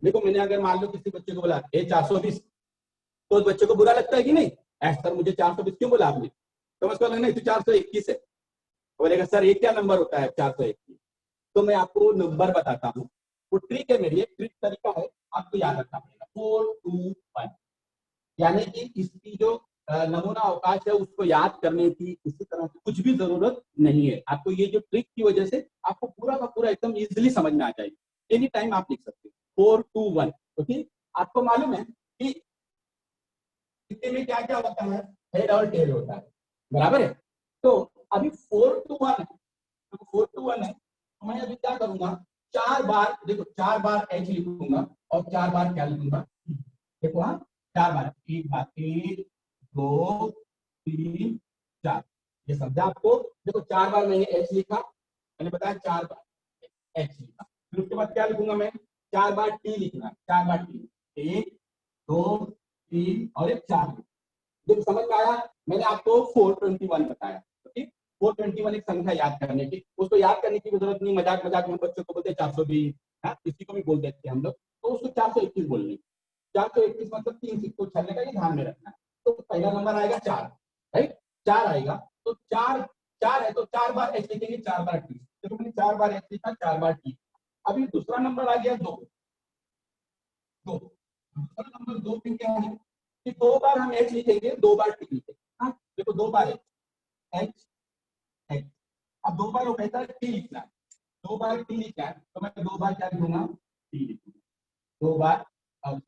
देखो मैंने अगर मान लो किसी बच्चे को बोला ए 420, तो उस बच्चे को बुरा लगता है कि नहीं, ऐसा सर मुझे 420 क्यों बोला आपने, तो मैं उसको लगना नहीं, तो 421 है। बोलेगा सर ये क्या नंबर होता है 421। तो मैं आपको नंबर बताता हूँ, वो ट्रिक है मेरी, एक ट्रिक तरीका है, आपको याद रखना पड़ेगा। 421, यानी कि इसकी जो नमूना अवकाश है उसको याद करने की किसी तरह से कुछ भी जरूरत नहीं है आपको। ये जो ट्रिक की वजह से आपको पूरा का पूरा एकदम इजीली समझ में आ जाएगी। एनी टाइम आप लिख सकते हो 421। ओके, आपको मालूम है कि सिक्के में क्या क्या होता है, हेड और टेल होता है, बराबर है। तो अभी 421 है, तो 421 है, तो मैं अभी क्या करूंगा, चार बार, देखो चार बार एच लिखूंगा और चार बार क्या लिखूंगा, देखो हाँ, चार बार, एक बार, एक दो तीन चार, ये समझा आपको। देखो चार बार मैंने एच लिखा, मैंने बताया चार बार एच लिखा, फिर उसके बाद क्या लिखूंगा मैं, चार बार टी लिखना, चार बार टी, एक दो तीन और एक चार। जब समझ में आया, मैंने आपको 421 बताया। ठीक, 421 एक संख्या याद करने की, उसको याद करने की जरूरत नहीं, मजाक मजाक में बच्चों को बोलते 420, हाँ किसी को भी बोल देते हैं हम लोग, तो उसको 421 बोलने, 421 मतलब तीन सिक्कों छलने का, ये ध्यान में रखना है। तो पहला नंबर आएगा चार, राइट, चार आएगा, तो चार, चार है तो चार बार एच लिखेंगे, चार बार टी, देखो मैंने चार बार एच लिखा, चार बार टी। अभी दूसरा नंबर आ गया दो, दो, दूसरा नंबर दो पे क्या है कि दो बार हम एच लिखेंगे, दो बार टी लिखेंगे। हाँ देखो दो बार एच एच, अब दो बार वो कहता है टी लिखना है, दो बार टी लिखना है, तो मैं दो बार क्या लिखूंगा, टी लिखूंगा, दो बार, अब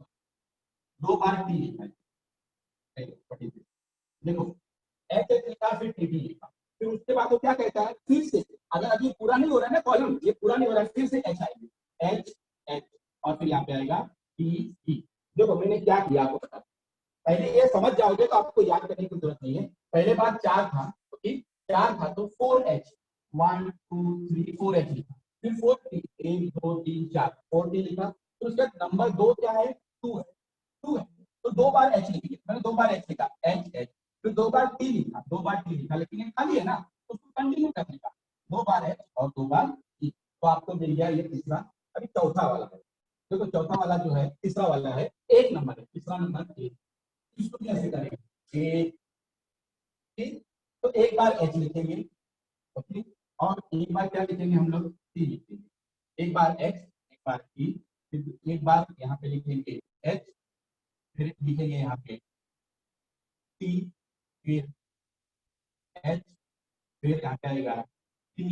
दो बार टी लिखना है, देखो एच एच लिखा, फिर टी टी लिखा, फिर उसके बाद वो क्या कहता है, फिर से अगर अभी पूरा नहीं हो रहा है ना कॉलम, ये पूरा नहीं हो रहा है, फिर से एच आएगी, एच एच, और फिर यहाँ पे आएगा टी टी। देखो मैंने क्या किया आपको बता, पहले ये समझ जाओगे तो आपको याद करने की जरूरत नहीं है। पहले बार चार था, ओके, चार था तो 4H, 1 2 3 4H लिखा, फिर 4 टी, एक दो तीन चार, 4 टी लिखा, तो उसका नंबर दो क्या है, टू है, टू है, तो दो बार एच लिखिए, मैंने दो बार एच लिखा, एच एच, फिर दो बार टी लिखा, दो बार टी लिखा, लेकिन ये खाली है ना, तो उसको कंटिन्यू करने का, दो बार एच और दो बार टी, तो आपको मिल गया ये तीसरा। अभी चौथा वाला है, देखो चौथा वाला जो है, तीसरा वाला है, एक नंबर है, तीसरा नंबर एक, इसको कैसे करेंगे, एक, ठीक, तो एक बार एच लिखेंगे, ओके, और एक बार क्या लिखेंगे हम लोग, टी लिखेंगे, एक बार एक्स, एक बार टी, फिर एक बार यहाँ पे लिखेंगे एच, फिर लिखेंगे यहाँ पे टी, फिर एच, फिर यहाँ पे आएगा टी,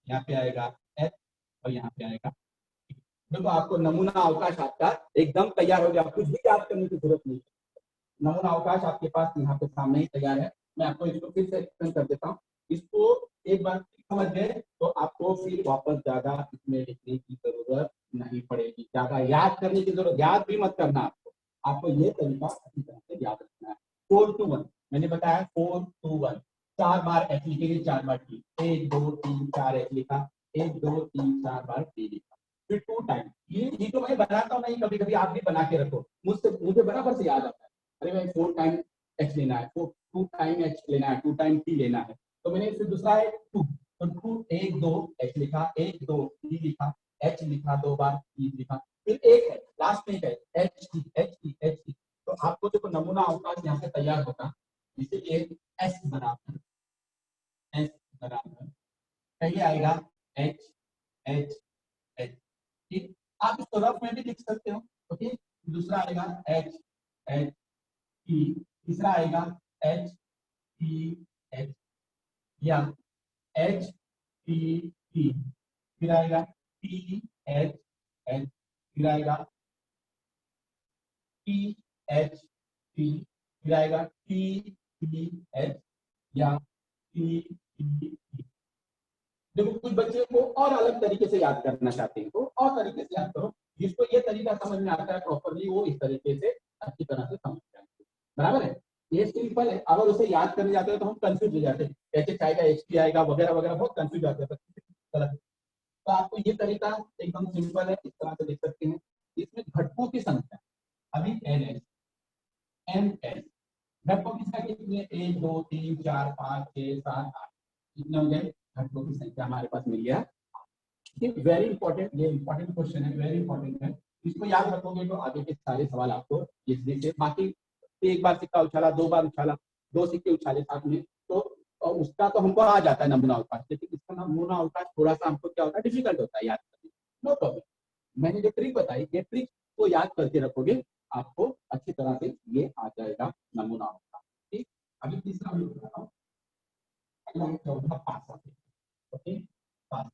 यहाँ पे आएगा एच, और यहाँ पे आएगा टी। देखो आपको नमूना अवकाश आपका एकदम तैयार हो गया, कुछ भी याद करने की जरूरत नहीं। नमूना अवकाश आपके पास यहाँ पे सामने ही तैयार है। मैं आपको इसको फिर से एक्सप्लेन कर देता हूँ। इसको एक बार समझ गए तो आपको फिर वापस ज्यादा इसमें लिखने की जरूरत नहीं पड़ेगी, ज्यादा याद करने की जरूरत, याद भी मत करना आपको। आपको ये तरीका अच्छी तरह से याद रखना है। 4-2-1 मैंने बताया, 4-2-1 4 बार एच लिखेंगे, 4 बार टी, 1 2 3 4 एच लिखा, 1 2 3 4 बार टी लिखा, फिर 2 टाइम। ये तो मैं बनाता हूँ नहीं, कभी कभी आप भी बना के रखो, मुझे बराबर से याद आता है। अरे भाई 4 टाइम एच लेना है, 2 टाइम एच लेना है, 2 टाइम टी लेना है, तो मैंने फिर दूसरा है 2, तो 2 1 2 एच लिखा, 1 2 टी लिखा, एच लिखा 2 बार, टी लिखा, फिर एक है लास्ट में है H T H T H T. तो आपको देखो नमूना अवकाश यहाँ से तैयार होगा, इसीलिए एस बराबर पहले आएगा एच एच एच, ठीक। आप इसको रफ में भी लिख सकते हो, ओके। दूसरा आएगा एच एच टी, तीसरा आएगा एच टी एच, या एच टी टी, फिर आएगा टी एच एच, फिर आएगा टी एच टी, फिर आएगा टी टी एच, या टी टी टी। देखो कुछ बच्चे को और अलग तरीके से याद करना चाहते हैं, तो और तरीके से याद करो, जिसको ये तरीका समझ में आता है प्रॉपरली, वो इस तरीके से अच्छी तरह से समझ जाएंगे। बराबर है, ये सिंपल है। अगर उसे याद करने जाते हैं तो हम कंफ्यूज हो जाते हैं, एच आएगा एच टी आएगा वगैरह वगैरह, बहुत कंफ्यूज हो जाते हैं। तो आपको ये तरीका एकदम सिंपल है, इस तरह से लिख सकते हैं। इसमें घटकों की संख्या अभी एन एस एन एस, घटकों की संख्या कितनी है, 1 2 3 4 5 6 7 8, कितने हो गए घटकों की संख्या हमारे पास मिल गया। ये वेरी इंपॉर्टेंट, ये इंपॉर्टेंट क्वेश्चन है, वेरी इंपॉर्टेंट है। इसको याद रखोगे तो आगे के सारे सवाल आपको इजली से, बाकी एक बार सिक्का उछाला, 2 बार उछाला, 2 सिक्के उछाले साथ में, तो और उसका तो हमको आ जाता है नमूना अवकाश, लेकिन इसका नमूना अवकाश थोड़ा सा हमको क्या होता है, डिफिकल्ट होता है याद करने। नो प्रॉब्लम, मैंने जो ट्रिक बताई, ये ट्रिक को याद करके रखोगे, आपको अच्छी तरह से ये आ जाएगा नमूना अवकाश, ठीक। अभी तीसरा मैं बता रहा हूँ, अगला चौथा पासा, ओके। पासा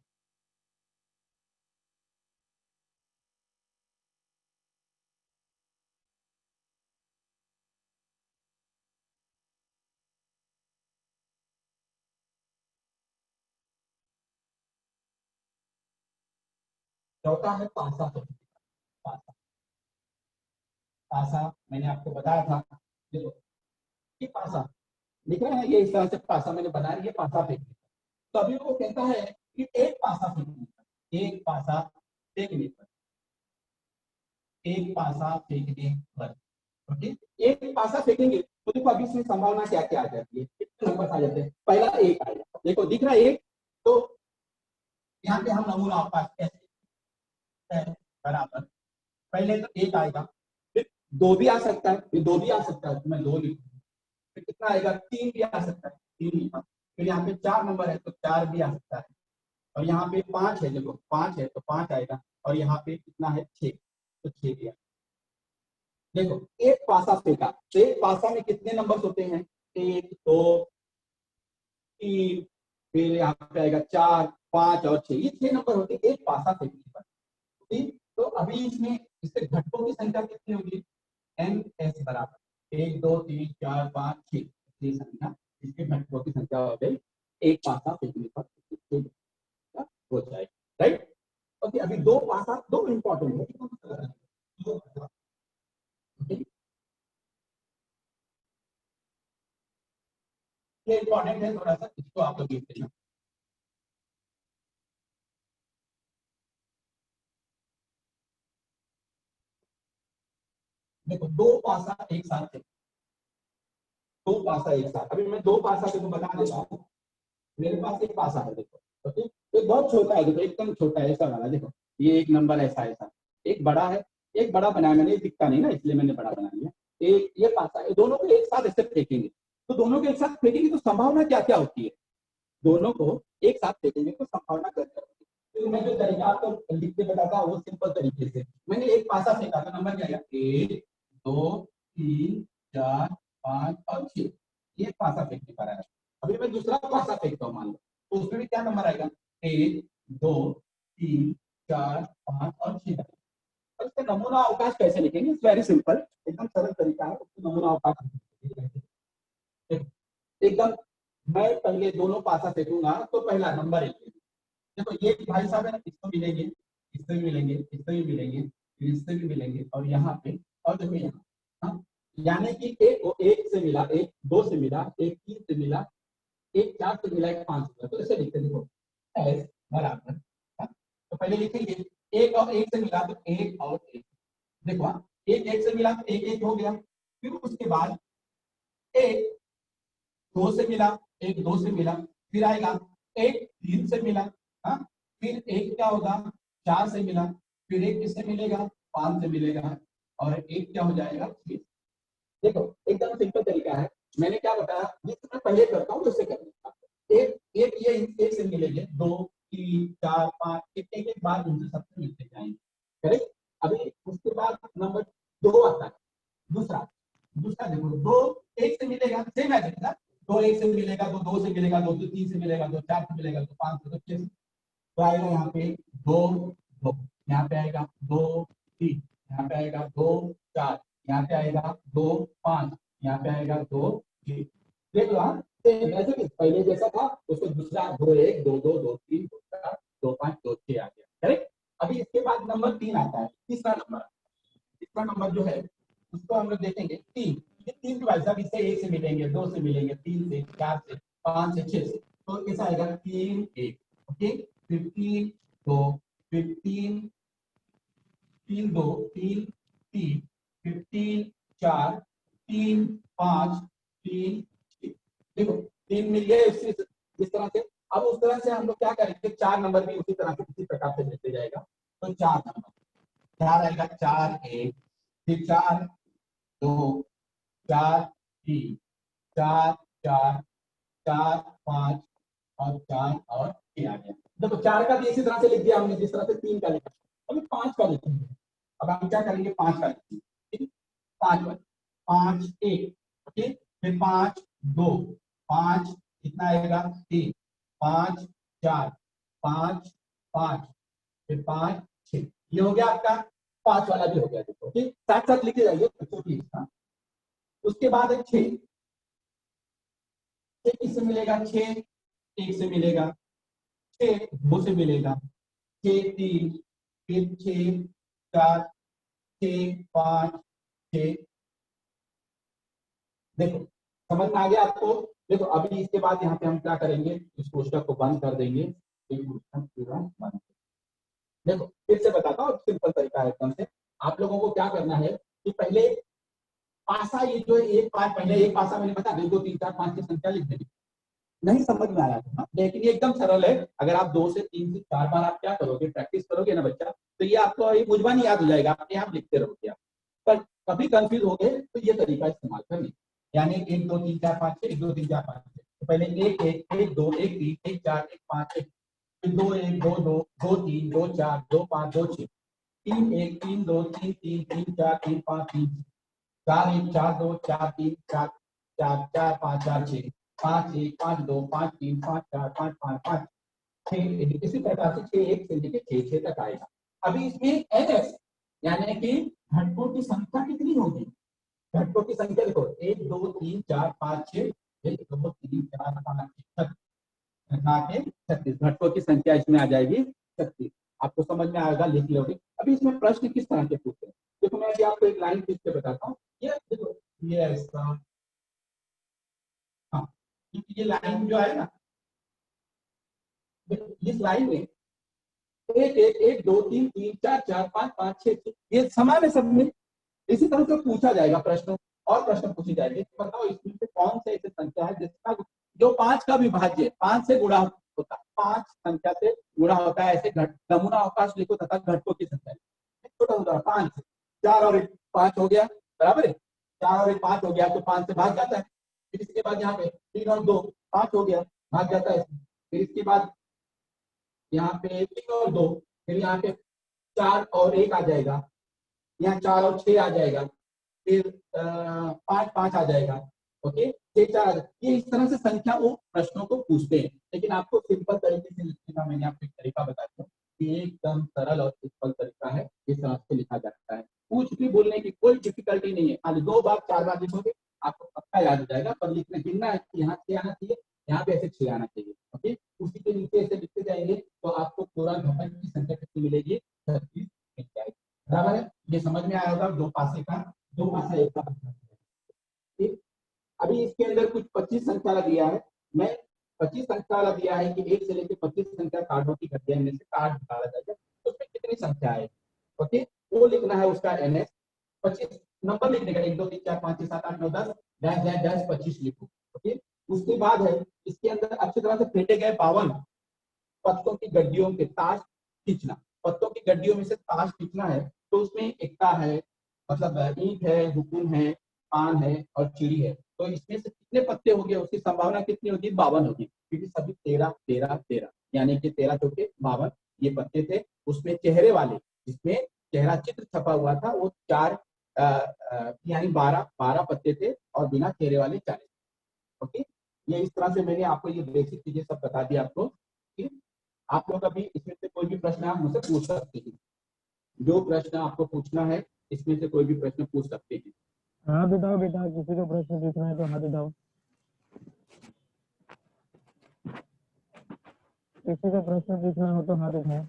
चौथा है पासा। पासा पासा मैंने आपको बताया था, देखो ये पासा लिख रहे हैं, ये इस तरह से पासा मैंने बनाया, ये पासा फेंक, तो अभी वो कहता है कि एक पासा फेंकने पर, एक पासा फेंकने पर, एक पासा फेंकने पर, ओके। एक पासा फेंकेंगे तो देखो अभी इसमें संभावना क्या क्या आ जाती है, कितने नंबर आ जाते हैं, पहला एक आएगा, देखो दिख रहा है एक, तो यहाँ पे हम नमूना अवकाश कैसे है, बराबर पहले तो एक आएगा, फिर दो भी आ सकता है, फिर दो भी आ सकता है, तो मैं दो लिखूंगा, फिर कितना आएगा, तीन भी आ सकता है, तीन लिखा, फिर यहाँ पे चार नंबर है तो चार भी आ सकता है, और यहाँ पे पांच है, देखो पांच है तो पांच आएगा, और यहाँ पे कितना है, छह, तो छह दिया। देखो एक पासा फेंका, तो एक पासा में कितने नंबर होते हैं, एक दो तीन, फिर यहाँ पे आएगा चार पांच और छह, ये छह नंबर होते हैं एक पासा फेंकने पर, ठीक। तो अभी इसमें इससे घटकों की संख्या कितनी होगी, एन एस बराबर एक दो तीन चार पाँच छह, ये संख्या, इसके घटकों की संख्या हो गई, एक पासा फेंकने पर हो जाएगा, राइट। ओके, अभी दो पासा, दो इंपॉर्टेंट है, दो पासा, ओके, ये इंपॉर्टेंट है, थोड़ा सा इसको आप लोग देख लेना। देखो दो पासा एक साथ है, दो पासा एक साथ, अभी मैं दो पासा को बता देता हूँ। मेरे पास एक पासा है, देखो ओके, तो बहुत छोटा है, देखो एकदम छोटा है, ऐसा वाला, देखो ये एक नंबर ऐसा ऐसा, एक बड़ा है, एक बड़ा बनाया मैंने, दिखता नहीं ना इसलिए मैंने बड़ा बना लिया, एक ये पासा है, दोनों को एक साथ ऐसे फेंकेंगे, तो दोनों को एक साथ फेंकेंगे तो संभावना क्या क्या होती है, दोनों को एक साथ फेंकेंगे तो संभावना क्या क्या होती है, तो मैं जो तरीका आपको लिख के बताता हूँ वो सिंपल तरीके से, मैंने एक पासा फेंका तो नंबर क्या आया, एक दो तीन चार पांच और छह, ये पासा फेंकने पर आया। अभी मैं दूसरा पासा फेंकता हूँ मान लो, तो उसमें भी क्या नंबर आएगा, एक दो तीन चार पांच और छह, अवकाश कैसे लिखेंगे? इट्स वेरी सिंपल, एकदम सरल तरीका है। नमूना अवकाश एकदम, मैं पहले दोनों पासा फेंकूंगा तो पहला नंबर 1, देखो ये भाई साहब है ना, इसको मिलेंगे, इससे भी मिलेंगे, इससे भी मिलेंगे, फिर इससे भी मिलेंगे, और यहाँ पे, और देखो यहाँ, हाँ, यानी कि एक से मिला, एक 2 से मिला, एक 3 से मिला, एक 4 से मिला, एक 5 से मिला, तो ऐसे लिखते देखो एस बराबर, हाँ, तो पहले लिखेंगे एक और एक से मिला तो एक और एक, देखो हाँ, एक एक से मिला तो एक एक हो गया, फिर उसके बाद एक 2 से मिला, एक 2 से मिला, फिर आएगा एक 3 से मिला, हाँ, फिर एक क्या होगा 4 से मिला, फिर एक किससे मिलेगा 5 से मिलेगा, और एक क्या हो जाएगा 6। देखो एकदम सिंपल तरीका है, मैंने क्या बताया, जिस मैं पहले करता हूँ उससे करना, एक एक ये एक से मिलेंगे, 2 3 4 5, एक एक बार उनसे सबसे मिलते जाएंगे, करेक्ट। अभी उसके बाद नंबर 2 आता है, दूसरा दूसरा देखो, 2 एक से मिलेगा, सेम है ना, 2 एक से मिलेगा, 2 2 से मिलेगा, 2 3 से मिलेगा, 2 4 से मिलेगा, 2 5 से, तो 6 से, तो आएगा यहाँ पे 2 2, यहाँ पे आएगा 2 3, यहाँ पे आएगा 2 4, यहाँ पे आएगा 2 5, यहाँ पे आएगा 2 6। देख लो हाँ, ऐसे भी पहले जैसा था, उसको दूसरा 2 1 2 2 2 3 2 4 2 5 2 6 आ गया, करेक्ट। अभी इसके बाद नंबर 3 आता है, तीसरा नंबर जो है उसको हम लोग देखेंगे 3, ये 3 के भाई साहब इससे 1 से मिलेंगे, 2 से मिलेंगे, 3 से 4 से 5 से 6 से, तो ऐसा आएगा 3 1, ओके, 15 2, 15 3 2 3 3, 15 4 3 5 3 6, देखो 3 मिल गए इस तरह से। अब उस तरह से हम लोग क्या करेंगे, 4 नंबर भी उसी तरह से इसी प्रकार से मिलते जाएगा, तो 4 नंबर 4 आएगा, 4 1, फिर 4 2 4 3 4 4 4 5 और 4 और 6 आ गया। देखो 4 का भी इसी तरह से लिख दिया हमने जिस तरह से 3 का लिखा, अभी 5 का लिखेंगे। अब हम क्या करेंगे, 5 का लिखेंगे, 5 5 1, ओके, फिर 5 2 5, कितना आएगा 3 5 4 5 5, फिर 5 6, ये हो गया आपका 5 वाला भी हो गया, देखो ठीक, साथ साथ लिखे जाइए बच्चों की। उसके बाद है 6, किससे मिलेगा 6 1 से मिलेगा, 6 2 से मिलेगा, 6 3, फिर 6 4 6 5 6, देखो समझ में आ गया आपको। देखो अभी इसके बाद यहाँ पे हम क्या करेंगे, इस कोष्टक को बंद कर देंगे, एक कोष्टक पूरा बंद। देखो फिर से बताता हूँ, सिंपल तरीका है एकदम से। आप लोगों को क्या करना है कि पहले पासा, ये जो एक पास, पहले एक पासा मैंने बता 2 3 4 5 की संख्या लिख देंगे, नहीं समझ में आया था, लेकिन ये एकदम सरल है। अगर आप 2 से 3 से 4 बार आप क्या करोगे, प्रैक्टिस करोगे ना बच्चा, तो ये आपको ये मुझबानी याद हो जाएगा, अपने आप लिखते रहोगे आप। पर कभी कंफ्यूज हो गए तो ये तरीका इस्तेमाल करनी, यानी 1 2 3 4 5 6, 1 2 3 4 5 6, तो पहले 1 1 1 2 1 3 1 4 1 5 1, फिर 2 1 2 2 2 3 2 4 2 5 2 6, 3 1 3 2 3 3 3 4 3 5 3 4 1 4 2 4 3 4 4 4 5 4 6 5 1 5 2 5 3 5 4 5 5 5 6, इसी प्रकार से 6 1 से लेकर 6 6 तक आएगा। अभी इसमें एन एस, यानी कि घटकों की संख्या कितनी होगी, घटकों की संख्या देखो 1 2 3 4 5 6, 1 2 3 4 5 6 36 घटकों की संख्या इसमें आ जाएगी 36। आपको समझ में आएगा, लिख लोगे। अभी इसमें प्रश्न किस तरह के पूछते हैं, देखो मैं अभी आपको एक लाइन खींच के बताता हूँ, ये देखो ये ऐसा, हाँ ये लाइन जो है ना, इस लाइन में 1 1 1 2 3 3 4 4 5 5 6 ये समान है सब में, इसी तरह से पूछा जाएगा प्रश्न, और प्रश्न पूछे जाएंगे, तो बताओ इसमें से कौन सा ऐसी संख्या है जिसका जो 5 का विभाज्य 5 से गुणा होता है, 5 संख्या से गुणा होता है, ऐसे घट नमूना अवकाश लिखो तथा घटकों की संख्या, छोटा उदाहरण 5 4 और 1 5 हो गया, बराबर है, 4 और 1 5 हो गया, तो 5 से भाग जाता है। फिर इसके बाद यहाँ पे 3 और 2 5 हो गया, भाग जाता है इसमें। फिर इसके बाद यहाँ पे 3 और 2, फिर यहाँ पे 4 और 1 आ जाएगा, यहाँ 4 और 6 आ जाएगा, फिर 5 5 आ जाएगा, ओके 6 4 आ जाएगा। ये इस तरह से संख्या वो प्रश्नों को पूछते हैं, लेकिन आपको सिंपल तरीके से लिखने का मैंने आपको एक तरीका बताया कि एकदम सरल और सिंपल तरीका है, इस तरह से लिखा जाता है। कुछ भी बोलने की कोई डिफिकल्टी नहीं है, खाली 2 बार 4 बार लिखोगे आपको पक्का याद हो जाएगा। पर लिखना गिनना है कि यहाँ 6 आना चाहिए, यहाँ पे ऐसे 6 आना चाहिए। ओके, उसी के नीचे ऐसे लिखते जाएंगे तो आपको पूरा घटक की संख्या कितनी मिलेगी, 36 मिल जाएगी। बराबर है, ये समझ में आया होगा। 2 पासे का 2 पासा 1 का। ठीक, अभी इसके अंदर कुछ 25 संख्या वाला दिया है। मैं 25 संख्या वाला दिया है कि 1 से लेकर 25 संख्या कार्डों की घटिया में से कार्ड निकाला जाएगा, तो उसमें कितनी संख्या है। ओके, वो लिखना है उसका एनएस। 25 नंबर लिखने का 1 2 3 4 5 6 7 8 9 10 डैश डैश डैश 25 लिखो। ओके, उसके बाद है इसके अंदर अच्छी तरह से फेंटे गए 52 पत्तों की गड्डियों के ताश खींचना। पत्तों की गड्डियों में से ताश खींचना है तो उसमें इक्का है, मतलब ईंट है, हुकुम है, पान है और चिड़ी है। तो इसमें से कितने पत्ते हो गए, उसकी संभावना कितनी होगी, 52 होगी, क्योंकि सभी 13 13 13 यानी कि 13 चौके 52 ये पत्ते थे। उसमें चेहरे वाले, जिसमें चेहरा चित्र छपा हुआ था, वो 4 यानी 12 पत्ते थे और बिना चेहरे वाले 40। ओके, ये इस तरह से मैंने आपको ये बेसिक चीजें सब बता दी आपको। ठीक, आप लोग अभी इसमें से कोई भी प्रश्न आप मुझसे पूछ सकते हैं। जो प्रश्न आपको पूछना है इसमें से कोई भी प्रश्न पूछ सकते हैं। हाँ बताओ बेटा, किसी को प्रश्न पूछना है तो हाथ उठाओ। किसी को प्रश्न पूछना हो तो हाथ उठाओ।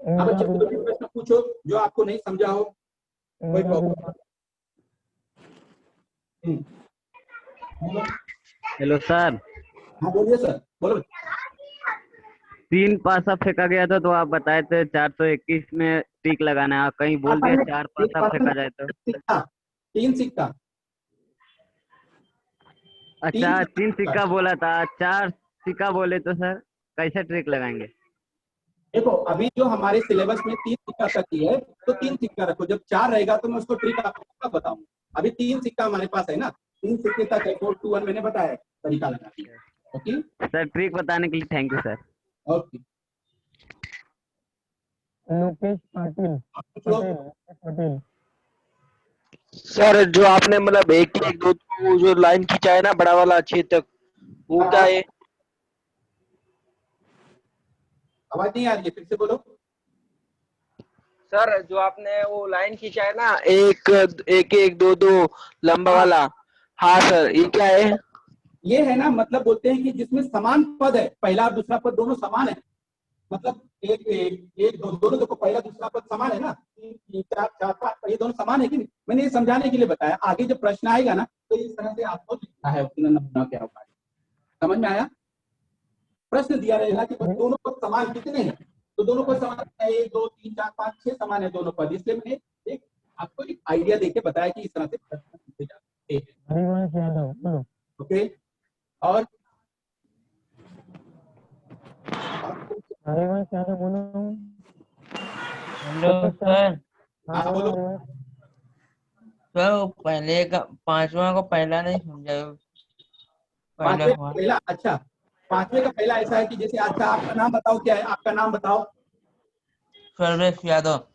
अब बच्चे कोई भी प्रश्न पूछो जो आपको नहीं समझा हो, कोई प्रॉब्लम। Hello sir. हाँ बोलिए सर, बोलो। 3 पासा फेंका गया था तो आप बताए थे 421 में टिक लगाना है, कहीं बोल दिया 4 पासा फेंका जाए तो। सिक्का, 3 सिक्का। अच्छा 3 सिक्का बोला था, 4 सिक्का बोले तो सर कैसे ट्रिक लगाएंगे। देखो अभी जो हमारे सिलेबस में 3 सिक्का तक ही है तो 3 सिक्का रखो, जब 4 रहेगा तो मैं उसको ट्रिक आपको बताऊंगा। अभी 3 सिक्का हमारे पास है ना, 3 सिक्के तक है। 4 2 1 मैंने बताया तरीका लगाने का। ओके सर, ट्रिक बताने के लिए thank you sir. Okay, Lokesh Patil. Patel. Sir जो आपने मतलब 1 1 2 2 जो लाइन खींचा है ना बड़ा वाला छेद तक, वो क्या है? आवाज नहीं आ रही है, फिर से बोलो। सर जो आपने वो लाइन खींचा है ना 1 1 1 2 2 लंबा वाला, हाँ सर ये क्या है? ये है ना, मतलब बोलते हैं कि जिसमें समान पद है, पहला और दूसरा पद दोनों समान है, मतलब एक एक एक दो दोनों देखो, पहला दूसरा पद समान है ना, 3 3 4 4 5 ये दोनों समान है कि नहीं। मैंने ये समझाने के लिए बताया, आगे जब प्रश्न आएगा ना तो इस तरह से आपको लिखना है अपना नमूना क्या होगा। समझ में आया। प्रश्न दिया रहेगा कि दोनों पद समान कितने हैं, तो दोनों पद समान है 1 2 3 4 5 6 समान है दोनों पद। इसलिए मैंने एक आपको एक आइडिया देके बताया कि इस तरह से प्रश्न पूछे जाते हैं। हरिवंश यादव बोलो। ओके, और हरिवंश यादव बोलो। Hello sir. हाँ हाँ बोलो बोलो। हरिवंश। सर वो पहले का 5वां को पहला नहीं समझा, पहला पांचवे का हुआ। पहला, अच्छा 5वें का पहला ऐसा है कि जैसे, अच्छा आपका नाम बताओ, क्या है आपका नाम बताओ। सर्वेश यादव।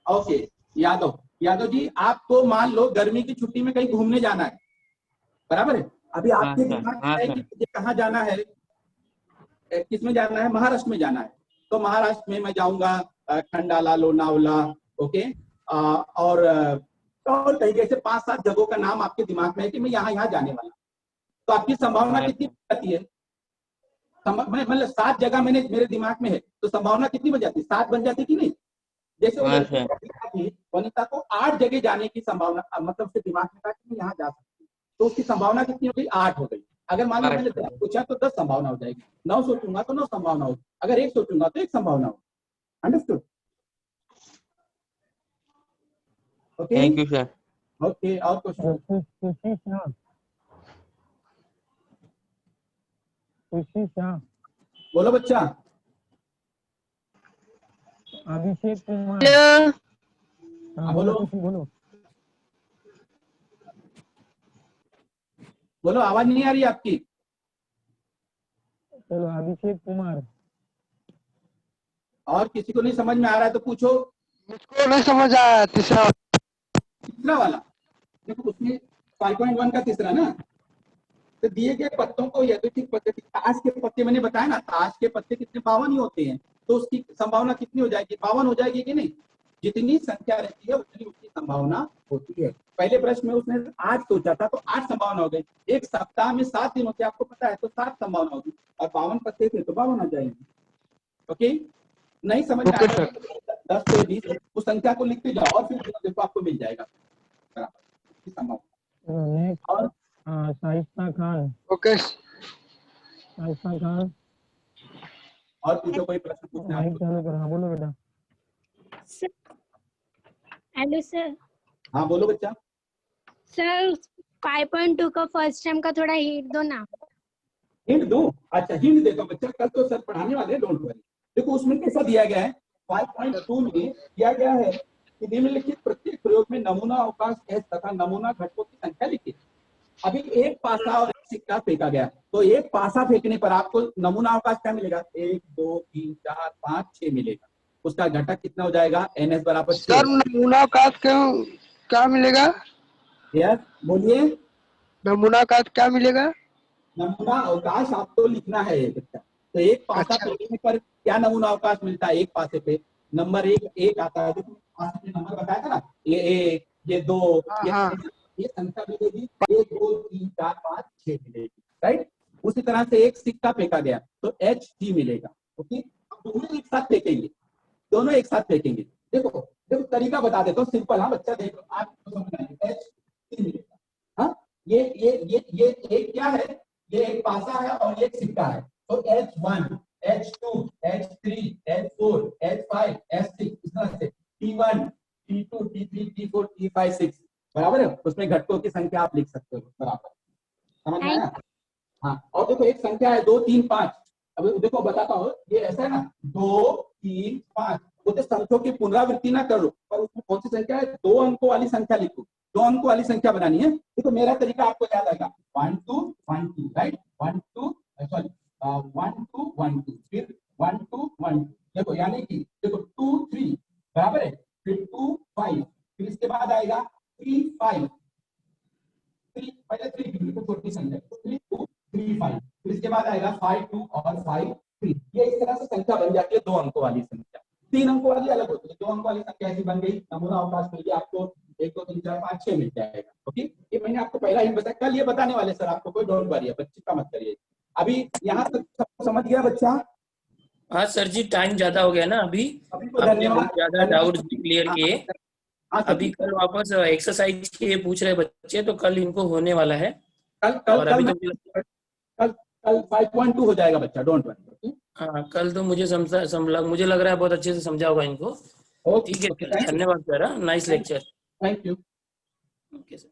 ओके, यादव। यादव जी, आपको मान लो गर्मी की छुट्टी में कहीं घूमने जाना है, बराबर है। अभी हाँ आपके सर, दिमाग में हाँ है कि सर। मुझे कहाँ जाना है, किसमें जाना है, महाराष्ट्र में जाना है। तो महाराष्ट्र में मैं जाऊंगा खंडाला, लोनावला। ओके, और कहीं जैसे 5-7 जगहों का नाम आपके दिमाग में है कि मैं यहाँ यहाँ जाने वाला हूं। तो आपकी संभावना हाँ कितनी सर। बन जाती है, मतलब 7 जगह मैंने मेरे दिमाग में है तो संभावना कितनी बन जाती है, 7 बन जाती कि नहीं। जैसे वो हाँ लड़की सर। वनिता थी, वनिता को 8 जगह जाने की संभावना, मतलब उसके दिमाग में था कि मैं यहाँ जा सकती हूँ, तो उसकी संभावना कितनी हो गई, 8 हो गई। अगर मान लो मैंने 10 पूछा तो 10 संभावना हो जाएगी, 9 सोचूंगा तो 9 संभावना होगी, अगर 1 सोचूंगा तो 1 संभावना होगी। Understood. Okay thank you sir. Okay, और क्वेश्चन। खुशी शाह। खुशी शाह। बोलो बच्चा। अभिषेक कुमार। हाँ बोलो बोलो खुशी बोलो। बोलो, आवाज नहीं आ रही आपकी। चलो अभिषेक कुमार। और किसी को नहीं समझ में आ रहा है तो पूछो। मुझको नहीं समझ आया तीसरा। तीसरा वाला, देखो उसमें 5.1 का तीसरा ना, तो दिए गए पत्तों को यदृच्छिक पद्धति, ताश के पत्ते मैंने बताया ना, ताश के पत्ते कितने, 52 ही होते हैं, तो उसकी संभावना कितनी हो जाएगी, 52 हो जाएगी कि नहीं। जितनी संख्या रहती है उतनी उसकी संभावना होती है। पहले प्रश्न में उसने 8 सोचा था तो 8 संभावना हो गई। एक सप्ताह में 7 दिन होते हैं आपको पता है, तो 7 संभावना होगी, और 52 पत्ते थे तो 52 आ जाएंगे। ओके, नहीं समझ में ओके आया तो 10 से 20 उस संख्या को लिखते जाओ और फिर देखो आपको मिल जाएगा संभावना। नेक्स्ट और शाइस्ता खान। ओके शाइस्ता खान और पूछो कोई प्रश्न पूछना है माइक आपको? चालू कर। हाँ बोलो बेटा। Hello sir. हाँ बोलो बच्चा। सर 5.2 का फर्स्ट टर्म का थोड़ा हिंट दो ना। हिंट दो? अच्छा हिंट देता हूँ बच्चा, कल तो सर पढ़ाने वाले हैं, डोंट वरी। देखो उसमें कैसा दिया गया है, 5.2 में दिया गया है कि निम्नलिखित प्रत्येक प्रयोग में नमूना अवकाश एस तथा नमूना घटकों की संख्या लिखिए। अभी एक पासा और एक सिक्का फेंका गया, तो एक पासा फेंकने पर आपको नमूना अवकाश क्या मिलेगा? 1 2 3 4 5 6 मिलेगा। उसका घटक कितना हो जाएगा? NS बराबर 6। सर नमूना का क्या मिलेगा? यस बोलिए। नमूना का क्या मिलेगा? नमूना अवकाश आपको लिखना है बच्चा। तो एक पासा अच्छा। फेंकने पर क्या नमूना अवकाश मिलता है? एक पासे पे नंबर एक आता है, देखो पासे पे नंबर बताया था ना, ये 1 ये 2 हाँ। ये संख्या मिलेगी 1 2 3 4 5 6 मिलेगी, राइट। उसी तरह से एक सिक्का फेंका गया तो HG मिलेगा। ओके, अब दोनों एक साथ फेंकेंगे, दोनों एक साथ फेंकेंगे। देखो देखो तरीका बता देता हूँ सिंपल। हाँ बच्चा देखो आपको समझ आएगा, HG मिलेगा। हाँ ये एक क्या है? ये एक पासा है और ये एक सिक्का है, तो H1 H2 H3 H4 H5 H6 इस तरह से T1 T2 T3 T4 T5 6 बराबर है। उसमें घटकों की संख्या आप लिख सकते हो बराबर। समझ में आया? हाँ, और देखो एक संख्या है 2 3 5। अब देखो बताता हूँ, ये ऐसा है ना 2 3 5, वो तो संख्याओं की पुनरावृत्ति ना करो, पर उसमें कौन सी संख्या है? 2 अंकों वाली संख्या लिखो, 2 अंकों वाली संख्या बनानी है। देखो मेरा तरीका आपको याद आएगा, 1 2 1 2, राइट। 1 2 सॉरी 1 2 1 2, फिर 1 2 1 2। देखो यानी कि देखो 2 3 बराबर है, फिर 2 5, फिर इसके बाद आएगा 3 5, 3 पहले 3 तो छोटी संख्या 3 2 3 5, फिर इसके बाद आएगा 5 2 और 5 3। ये इस तरह से संख्या बन जाती है 2 अंकों वाली संख्या। 3 अंकों वाली अलग होती है, 2 अंकों वाली संख्या ऐसी बन गई, नमूना अवकाश मिल गया आपको 1 2 3 4 5 6 मिल जाएगा। ओके, ये मैंने आपको पहला हिंट बताया, कल ये बताने वाले सर आपको, कोई डोंट वरी है, बच्चे का मत करिए। अभी यहाँ तक सब समझ गया बच्चा? हाँ सर जी, टाइम ज्यादा हो गया ना अभी को आपने धन्यवाद। बहुत ज्यादा डाउट्स भी क्लियर किए। हाँ अभी कल वापस एक्सरसाइज के पूछ रहे बच्चे, तो कल इनको होने वाला है। कल और अभी तो कल 5.2 हो जाएगा बच्चा, डोंट वरी। हाँ, कल तो मुझे मुझे लग रहा है बहुत अच्छे से समझा होगा इनको। ठीक है, धन्यवाद sir. Nice lecture. Thank you. Okay sir.